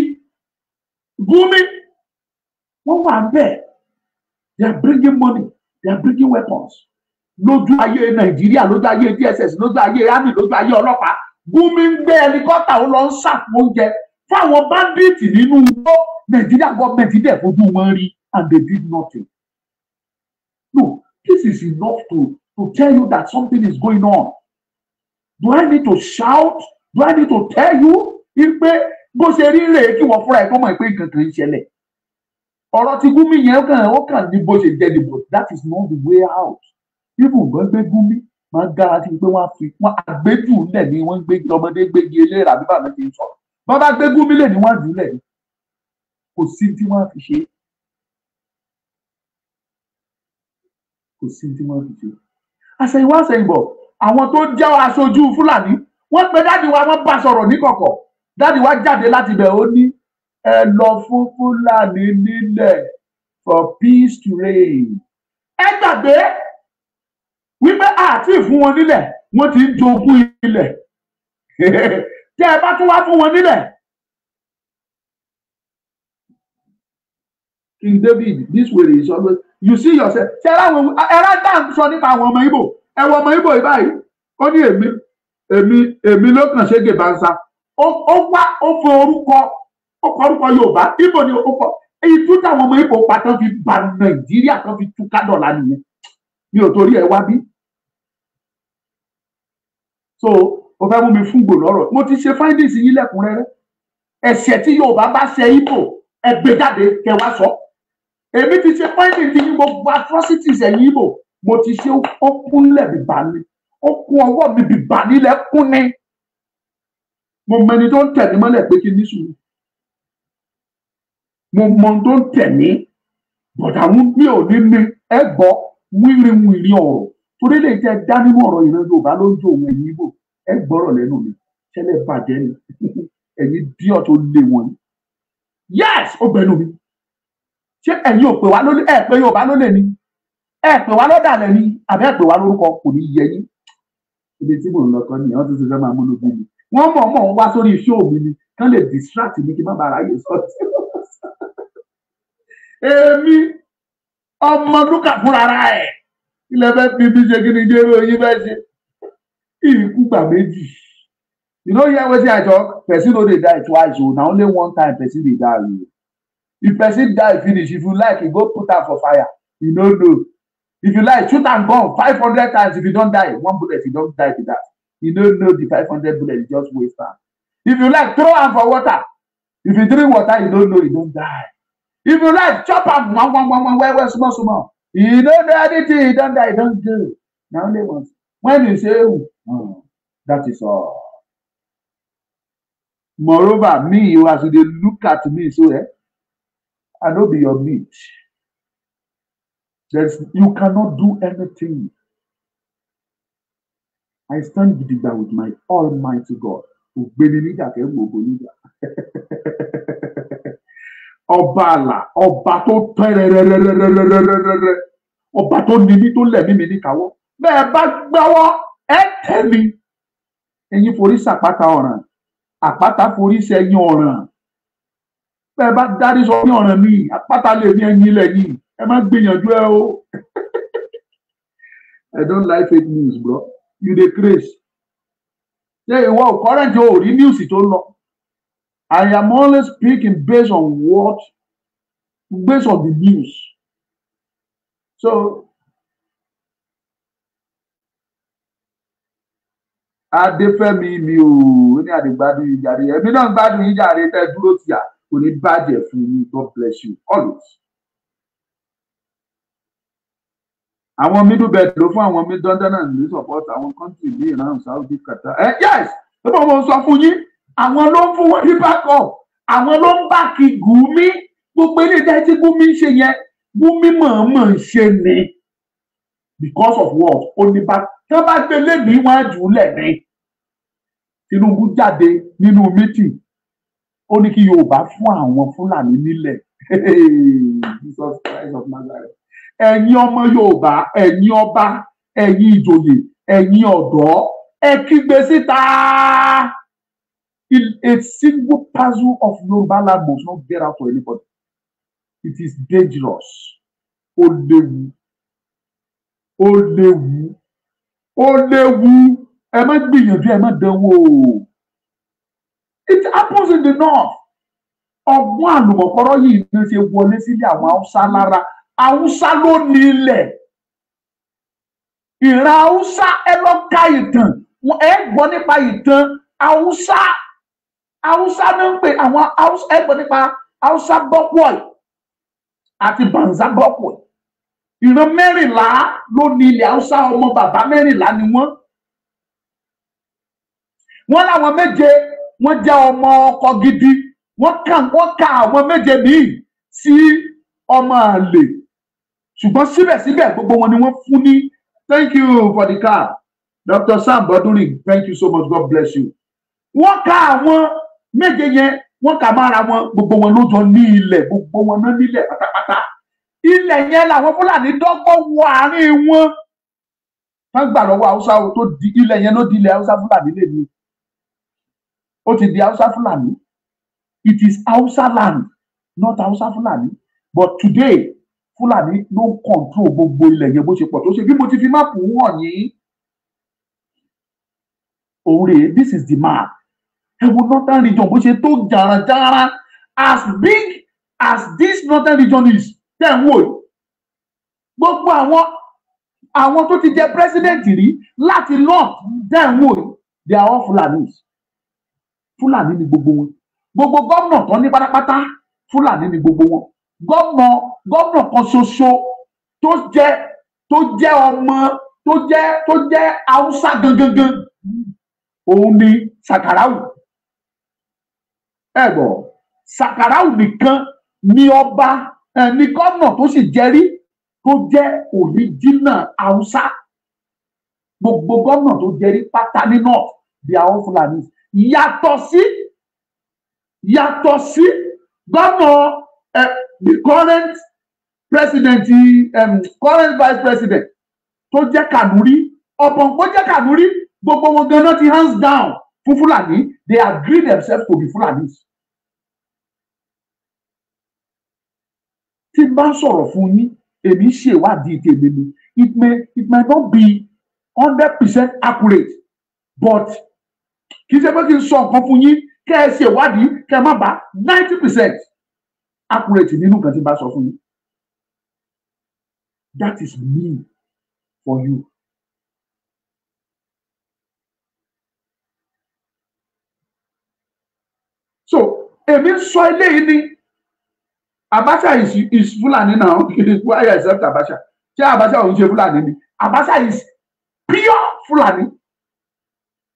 Gumi, wọ́n wà ń bẹ̀. They are bringing money, they are bringing weapons. Lójú ayé Nàìjíríà, lójú ayé DSS, lójú ayé army, lójú ayé ọlọ́pàá, Gumi ń gbé helicopter ó lọ ń ṣàfún oúnjẹ fáwọn bandits nínú igbó. Nàìjíríà gọ́ọ̀mẹ̀ntì dẹ̀ fojú wọn rí and they did nothing. No, this is enough to tell you that something is going on. Do I need to shout? Do I need to tell you? Ipe bó ṣe rí rèé kí wọ́n fúnra ẹ̀ kọ́ mọ̀ pé nǹkan kan ń ṣẹlẹ̀. Ọ̀rọ̀ ti Gumi yẹn ó kàn ní bó ṣe jẹ́ dìbò. That is not the way out. Even gan gbé Gumi máa ń garanti pé wọ́n àgbéjù lẹ̀ ni wọ́n ń gbé ọmọdé gbégi eléra bí bàbá ti ń sọ. Bọ́n bá gbé Gumi lẹ̀ ni wọ́n jù lẹ̀ ni. Kò sí tí wọ́n fi ṣe. Kò sí tí wọ́n fi ṣe. Àṣẹ̀yìnwá àṣẹ̀yìnbọ̀ àwọn tó jẹ́ aṣojú Fúlàní wọ́n pe dáàdi wa wọ́n bá sọ̀rọ̀ níkọ̀kọ̀. Dáàdi wa jáde láti bẹ̀ ó ní ẹ lọ fún Fúlàní nílẹ̀ for peace to reign. Ẹ gbàgbé wípé àti fún wọn nílẹ̀ wọ́n ti ń jogún ilẹ̀. Tẹ́ ẹ bá tún wá fún wọn nílẹ̀. King David, this way is always you see yourself. Ṣé ẹ̀rọ dáhùn sọ nípa àwọn ọmọ Ìgbò? Ẹ wọ ọmọ Ìgbò báyìí. Ó ní èmi ló kàn ṣe gèbánsa. Ó fọ orúkọ Yorùbá. Ìgbò ni ó kọ. Èyí tún táwọn ọmọ Ìgbò pa tán fi ba Nàìjíríà tán fi tú kádọ̀lá nìyẹn. Mi ò torí ẹ wá bí. So o fẹ́ mú mi fún gbò lọ́rọ̀. Mo ti ṣe findings yín lẹ́kùnrẹ́rẹ́. Ẹ̀ṣẹ̀ tí Yorùbá bá ṣe Ìgbò ẹ gbé jáde kẹ wá sọ. Èmi ti ṣe findings tí gbogbo atrocities ẹ̀yìn Ìgbò mo ti ṣe ó kúnlẹ̀ bìbà ni. Ó kún ọwọ́ mi bìbà nílẹ̀ kún ni. Mo mẹni tó ń tẹ̀ mí mọ́lẹ̀ pé kí n ní sùúrù. Mo mọ tó ń tẹ̀ mí. Bọ̀dà mi ò ní ní ẹ gbọ́ wíriwìri ọ̀rọ̀. Torí lè jẹ́ dá nínú ọ̀rọ̀ ìran Yorùbá ló ń jó òun ẹ̀yìn Ìgbò. Ẹ gbọ́rọ̀ lẹ́nu mi. Ṣẹlẹ̀ bàjẹ́ ni. Ẹ̀yin díọ̀ tó lé wọn. Yes, ó bẹnu mi. Ṣé ẹ̀yin ò pè wá lólè? Ẹ pé Yorùbá lólè ni. Ẹ pè wá lọ́dàlẹ̀ ni. Àbẹ́ ẹ pè wá lórúkọ kò ní yẹ yín. Ibi tí mò ń lọ kọ́ ni wọ́n ti ṣe fẹ́ máa múnú bí mi. Wọ́n mọ̀ ń wá sórí iṣẹ́ òbí mi kán lè distract mi kí n má bàa ráyè sọ́ọ̀tì. Èmi ọmọ dúkà fúnra ẹ̀. Ilẹ̀ fẹ́ fi bí ṣe kí ni jẹ́ oyin fẹ́ ṣe. Ìkú gbà méjì. You know hear wetin I talk? Person no dey die twice o. Na only one time person dey die o. If person die finish, if you like, you go put am for fire. You no know. If you like, shoot am gun 500 times. If you don die, one bullet, you don die to that. You no know the 500 bullet, you just waste am. If you like, throw am for water. If you drink water, you don't know, you don't die. If you like, chop am well, small. You don't know anything, you don't die, you don't go. Na only once. When you say, that is all. Moreover, me, you as they look at me, so I no be your meat. You cannot do anything. I stand gidigba with my Almighty God. Ọba ọba tó tẹ́rẹ̀rẹ̀rẹ̀rẹ̀rẹ̀rẹ̀rẹ̀, ọba tó níbi tó lẹ̀ mímí ní káwọ́. Bẹ́ẹ̀ bá gbọ́wọ́ ẹ tẹ̀ mí. Ẹ̀yin forí sàpáta ọ̀ràn, àpáta forí sẹ́yìn ọ̀ràn. Bẹ́ẹ̀ bá dárí sọ ní ọ̀ràn mi, àpáta lè ní ẹ̀yìn lẹ́yìn. Ẹ má gbìyànjú ẹ o. I don't like fake news, bro. You dey craze. Ṣé ìwọ current o rí news tó lọ? I am only speaking based on the news. So Adéfẹ́mi mi ò ní àdìgbádùn yìí jàre ẹ̀mí náà gbádùn yìí jàre tẹ́ dúró tìyà kò ní bàjẹ́ fún yín. God bless you always. Àwọn middle bed ló fún àwọn midlondon ní support àwọn country ní Iran, Saudi, Qatar. Yes ló bá wọn sọ fún yín àwọn ló ń fún wọn ní backup àwọn ló ń bá kí Gumi gbogbo ilé ìdá tí Gumi ṣe yẹn Gumi mọ̀ọ́mọ̀ ṣe ni because of what ó ní bá tí wọ́n bá gbé lẹ́nu ìwájú lẹ́ni Tinubu jáde nínú meeting ó ní kí Yorùbá fún àwọn Fúlàní nílẹ̀ Jesus Christ of Nazareth. Ẹ̀yin ọmọ Yorùbá ẹ̀yin ọba ẹ̀yin ìjòyè ẹ̀yin ọ̀dọ́ ẹ kígbe síta. A single parcel of Yoruba land must not get out to anybody. It is dangerous. Ó léwu ó léwu ó léwu ẹ má gbìyànjú ẹ má dánwò. It happens in the north. Ọgbọ́n àlùmọ̀kọ́rọ́ yìí ní ṣe wọlé sílé àwọn Haúsá lára. Haúsá ló ní ilẹ̀. Ìran Haúsá ẹ lọ ka ìtàn ẹ gbọ́ nípa ìtàn Haúsá. Haúsá ló ń pè àwọn Haúsá ẹ gbọ́ nípa Haúsá bọ́pọ̀ àti Banza bọ́pọ̀. Ìran mẹ́rìnlá ló ní ilẹ̀ Haúsá ọmọ bàbá mẹ́rìnlá ni wọ́n. Wọ́n láwọn méje wọ́n jẹ́ ọmọ ọkọ gidi. Wọ́n ka àwọn méje míì sí ọmọ àlè. Ṣùgbọ́n síbẹ̀síbẹ̀ gbogbo wọn ni wọ́n fún ní thank you for the car Dr. Sam Boduri thank you so much God bless you. Wọ́n ka àwọn méje yẹn wọ́n kà mára wọn gbogbo wọn ló jọ ní ilẹ̀ gbogbo wọn náà nílẹ̀ pátápátá. Ilẹ̀ yẹn làwọn Fúlàní dọ́gbọ́n wọ àárín wọn. Wọ́n gbà lọ́wọ́ Haúsá tó di ilẹ̀ yẹn ló di ilẹ̀ Haúsá Fúlàní lè ní. Ó ti di Haúsá Fúlàní. It is Hausa land, not Hausa Fulani. But today, Fulani ló ń control gbogbo ilẹ̀ yẹn bó ṣe pọ̀ tó ṣe bí mo ti fi máàpù wọ̀n yín. Òòrè, this is the map. Ẹ wo northern region bó ṣe tó jàràjàrà as big as this northern region is. Then wò gbogbo àwọn tó ti jẹ president rí láti north then wò they are all Fulanis. Fulani ni gbogbo wọn. Gbogbo gómìnà tó ní pátápátá Fúlàní ni gbogbo wọn. Gómìnà kan ṣoṣo tó jẹ́ ọmọ tó jẹ́ Haúsá gangan òun ni Sakarau. Ẹ gbọ́ Sakarau nìkan ni ọba ni gómìnà tó sì jẹ́rí tó jẹ́ original Haúsá. Gbogbo gómìnà tó jẹ́rí pátá ní north they are all Fúlàní. Yàtọ̀ sí gómìnà the current president current vice president tó jẹ́ Kanuri ọ̀pọ̀ kó jẹ́ Kanuri gbogbo wọn ganan ti hands down fún Fulani they agree themselves to be Fulanis. Tí n bá sọ̀rọ̀ fún yín èmi ṣèwádìí tèmi ni it may not be 100% accurate but kì í ṣe pé kí n sọ nǹkan fún yín kẹ́ ẹ ṣe ìwádìí kẹ́ ẹ má bá 90% accurate nínú nǹkan tí n bá sọ fún yín. That is me for you. So èmi sọ eléyìí ní Abacha is Fulani now why you accept Abacha? Ṣé Abacha òun ṣe Fulani ni? Abacha is pure Fulani,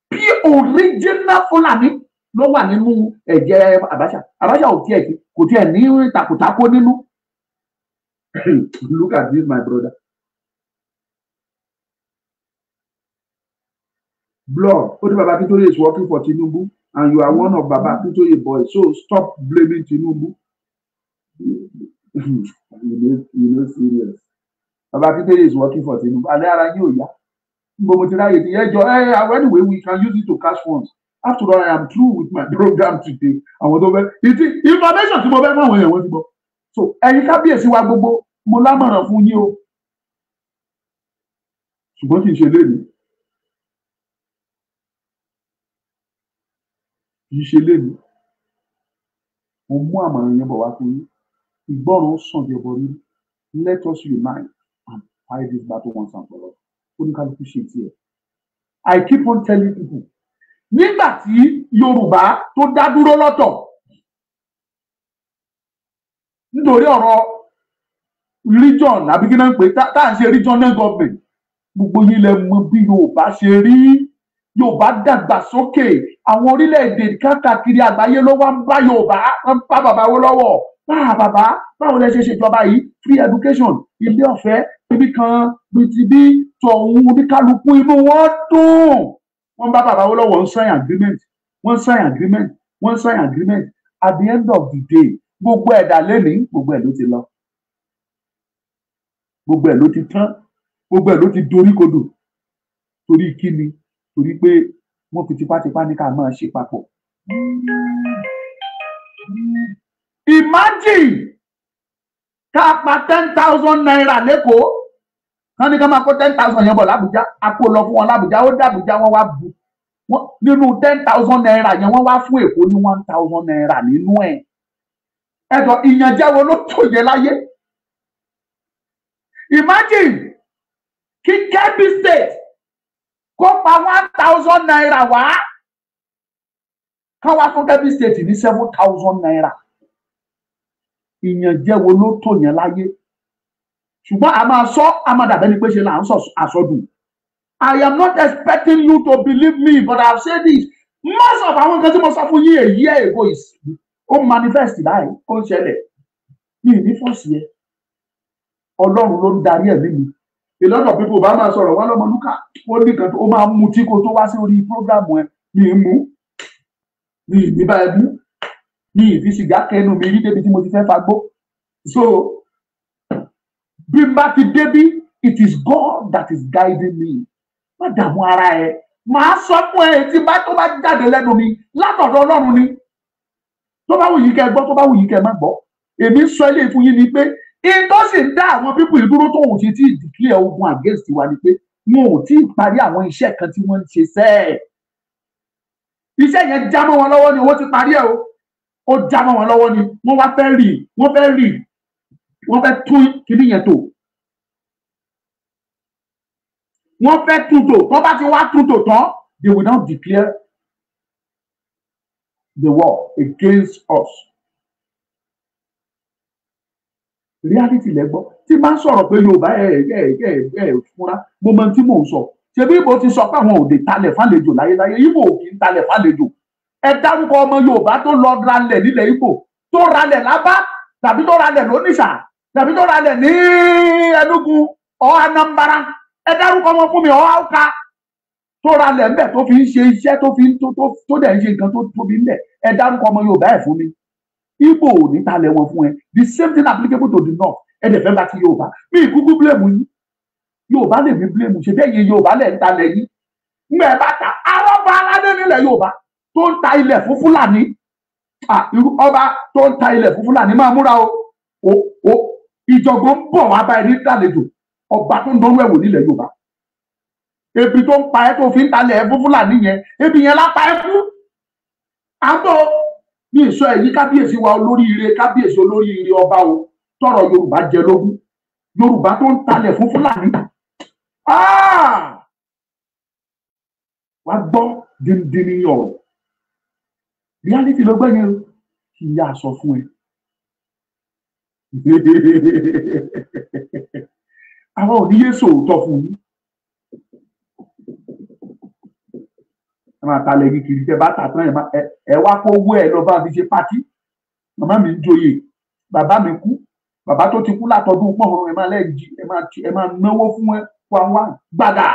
pure original Fulani ló wà nínú ẹ̀jẹ̀ Abacha. Abacha kò tiẹ̀ ní takòtákó nínú. Look at this my brother. Blood. Oti Baba Akintoye is working for Tinubu and you are one of Baba Akintoye boys. So stop blaming Tinubu. You know serious. Baba Akintoye is working for Tinubu. And ara yóò yá. Anyway, we can use it to cash funds. After all, I am through with my program today. Information tí mo fẹ́ mọ̀ àwọn èèyàn wọ́n ti bọ̀. So ẹ̀yin kábíyèsí wa gbogbo mo lámọ̀ràn fún yín o. Ṣùgbọ́n kì í ṣe léèrè. Kì í ṣe léèrè. Mo mú àmọ̀ràn yẹn bọ̀ wá fún yín. Ìgbọràn sàn jẹ́ bọ̀ rí. Let us unite and fight this battle once and for all. Oníkálukú ṣe tiẹ̀. I keep on telling people. Nígbà tí Yorùbá tó dá dúró lọ́tọ̀ nítorí ọ̀rọ̀ region àbí kí náà ń pè tá à ń ṣe regional government, gbogbo yín lẹ mọ̀ bí Yorùbá ṣe rí. Yorùbá dàgbà sókè, àwọn orílẹ̀-èdè káàkiri àgbáyé ló wá ń bá Yorùbá ń bá bàbá wó lọ́wọ́. Bàbá báwo lẹ ṣe ṣèjọba yìí, free education, ilé ọ̀fẹ́, ibi kan bí tọ̀hún oníkálukú inú wọn dùn. Wọ́n bá bàbá wó lọ́wọ́ ń sign agreement, wọ́n sign agreement. At the end of the day, gbogbo ẹ̀dá lẹ́nìí, gbogbo ẹ̀ ló ti lọ. Gbogbo ẹ̀ ló ti tán, gbogbo ẹ̀ ló ti dorí kodò. Torí kíni? Torí pé wọ́n fi tipátipá ní ká máa ṣe papọ̀. Imagine ká pa 10,000 naira lẹ́kọ̀ọ́, kán ní ká máa kó 10,000 yẹn bọ̀ l'Ábùjá, a kó lọ fún wọn l'Ábùjá, ó d'Ábùjá wọ́n wá bu. Nínú 10,000 naira yẹn wọ́n wá fún Èkó ní 1,000 naira nínú ẹ̀. Ẹ̀dọ̀ ìyànjẹ wo ló tó yẹ láyé? Imagine kí Kebbi State kó pa 1,000 naira wá, kán wá fún Kebbi State ní 7,000 naira. Ìyànjẹ wo ló tó yẹn láyé? Ṣùgbọ́n a máa sọ, a máa dàbẹ́ ni pé ṣe là ń sọ àsọdùn. I am not expecting you to believe me, but I have said this. Most of àwọn nǹkan tí mo sọ fún yín a year ago is ó manifest báyìí, ó ń ṣẹlẹ̀. Mi ì ní fọ́ọ̀sì ẹ. Ọlọ́run ló ń darí ẹ̀mí mi. A lot of people bá máa sọ̀rọ̀ wá lọ́mọ Lúkà, ó ní kan tó máa ń mutí kó tó wá sí orí prógrámù ẹ. Mi ì mú, mi ì ní bá ẹ mú, mi ì fi sìgá kẹnu mi rí débi tí mo ti fẹ́ fagbó. So bí n bá ti débí, it is God that is guiding me. Má dààmú ara ẹ. Màá sọ fún ẹ tí bá tó bá jáde lẹ́nu mi látọ̀dọ̀ Ọlọ́run ni. Tó bá wù yín kẹ́ gbọ́, tó bá wù yín kẹ́ má gbọ́. Èmi sọ eléyìí fún yín ni pé in tó sì ń dá àwọn pípù ìdúró tó wù tí declare ogun against wa ni pé wọn ò tí ì parí àwọn iṣẹ́ kan tí wọ́n ń ṣe sẹ́ẹ̀. Iṣẹ́ yẹn já mọ́ wọn lọ́wọ́ ni owó ti parí ẹ̀ o. Ó já mọ́ wọn lọ́wọ́ ni wọ́n wá fẹ́ rì, wọ́n fẹ́ tún kíní yẹn tò. Wọ́n fẹ́ tún tò, wọ́n bá ti wá tún tò tán, they will now declare the war against us. Reality lẹ́gbọ́ tí máa ń sọ̀rọ̀ pé Yorùbá fúnra mo mọ tí mò ń sọ. Ṣebí Ìgbò ti sọ pé àwọn òde talẹ̀ fàlejò láyéláyé, Ìgbò ò kì í talẹ̀ fàlejò. Ẹ dárúkọ ọmọ Yorùbá tó lọ ralẹ̀ nílẹ̀ Ìgbò, tó ralẹ̀ l'Ábá, tàbí tó ralẹ̀ l'Ónìṣà, tàbí tó ralẹ̀ ní Enugu or Anambra. Ẹ dárúkọ wọn fún mi or Awka tó ralẹ̀ ńbẹ̀ tó fi ń ṣe iṣẹ́ tó dẹ̀ ń ṣe nǹkan tó tóbi ńbẹ̀. Ẹ dárúkọ ọmọ Yorùbá ẹ̀ fún mi. Igbo ò ní talẹ̀ wọn fún ẹ. The same thing applicable to the north. Ẹ dẹ̀ fẹ́ bá ti Yorùbá. Mi ìkúkú blame yín. Yorùbá lè mi blame ṣe bẹ́ẹ̀ yẹ Yorùbá lẹ̀ ń talẹ̀ yín. Ngbà ẹ bá ta arọ́bà aládé nílẹ̀ Yorùbá tó ń ta ilẹ̀ fún Fúlàní. Irú ọba tó ń ta ilẹ̀ fún Fúlàní máa múra o. Ìjọ̀gbọ́n ń bọ̀ wá bá ẹ ní ìdálejò. Ọba tó ń dánwó ẹ̀wò nílẹ̀ Yorùbá. Ebi tó ń pa ẹ́ tó fi ń talẹ̀ ẹ fún Fúlàní yẹn. Ebi yẹn lápá ẹ fún. Àbọ̀ ní ìsọ èyí kábíyèsí wa olóríire, kábíyèsí olóríire ọba o tọrọ Yorùbá jẹ lógún. Yorùbá tó ń talẹ̀ fún Fúlàní. Wá gbọ́ díndín ọ̀rọ̀. Reality ló gbẹ̀yìn o, kì í yá sọ fún ẹ. Àwọn òníyé sòótọ́ fún yín. Ẹ máa talẹ̀ kiri tẹ bá tà tán ẹ wá kó owó ẹ lọ bá fi ṣe pátí. Màmá mi ń joyè, bàbá mi kú, bàbá tó ti kú látọdún pọ̀ ẹ máa lẹ́ẹ̀jì ẹ máa náwó fún ẹ wá gbàgà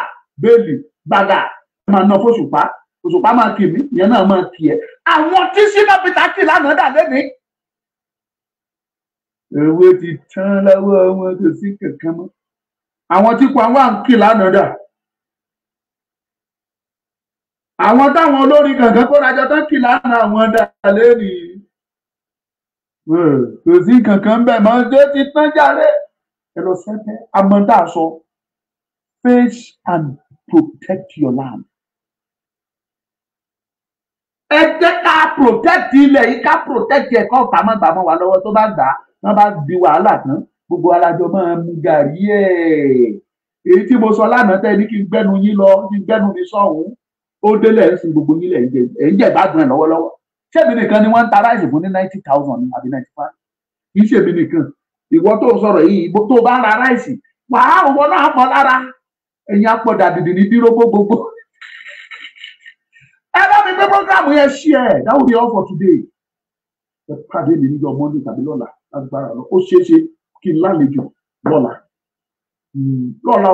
bẹ́ẹ̀lì gbàgà ẹ máa ná fóṣùpá, òṣùpá máa kì mí, ìyẹn náà máa kì ẹ. Àwọn tí Ṣínà Peter kì lánàá dà lẹ́ni. Ewé ti tán lọ́wọ́ wọn kò sí kankan mọ́. Àwọn tí kò àwọn kì lánàá dà. Àwọn táwọn olórí kankan kó rajọ tán kì lánàá àwọn dà lẹ́ni. Kò sí kankan bẹ́ẹ̀ mọ́ ṣé ti tán jáde. Ẹ lọ sẹ́pẹ́ amọ̀dá sọ face and protect your land. Ẹ jẹ́ ká protect ilẹ̀ yìí, ká protect ẹ̀kọ́ gbàmọ́ wà lọ́wọ́ tó bá gbà á, wọ́n bá di wàhálà tán gbogbo alájọ máa mú gàrí ẹ̀. èyí tí mo sọ lánàá tẹ́ ní kí n gbẹ́nu yín lọ kí n gbẹ́nu mi sọ̀hún ó délẹ̀ ẹ̀sìn gbogbo nílẹ̀ ẹ̀yìn jẹ́ ìgbádùn ẹ̀ lọ́wọ́lọ́wọ́ ṣébi nìkan ni wọ́n ń ta ráìsì fún ní 90,000 àbí 95 kì í ṣèmi nìkan ìwọ tó sọ̀rọ̀ yìí tó bá ń ra ráìsì wàá òwò náà mọ́ lára ẹ̀yin apọ̀dà dìdì ní dírògbò gbogbo ẹ bá mi gbé program yẹn ṣí ẹ that will be all for today ẹ pàdé mi níjọ́ Monday tàbí lọ́la lágbára lọ ó ṣeé ṣe kí n lálejò lọ́la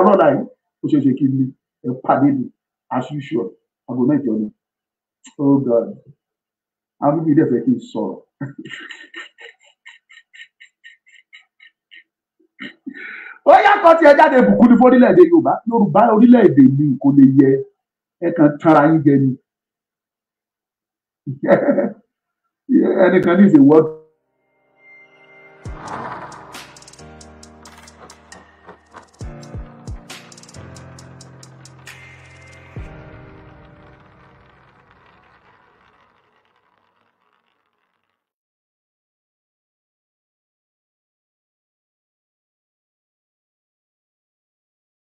lọ́la yìí ó ṣeé ṣe kí n ní ẹ pàdé mi as usual aago mẹ́jọ ni oh God àwọn bíbí dẹ̀ fẹ́ kí n sọ̀rọ̀ ó yàtọ̀ tí ẹ jáde bùkún ní fórílẹ̀-èdè Yorùbá orílẹ̀-èdè mi kò lè yẹ ẹ kàn tanra yín jẹ ni ẹnìkan ní ìṣèwọ́d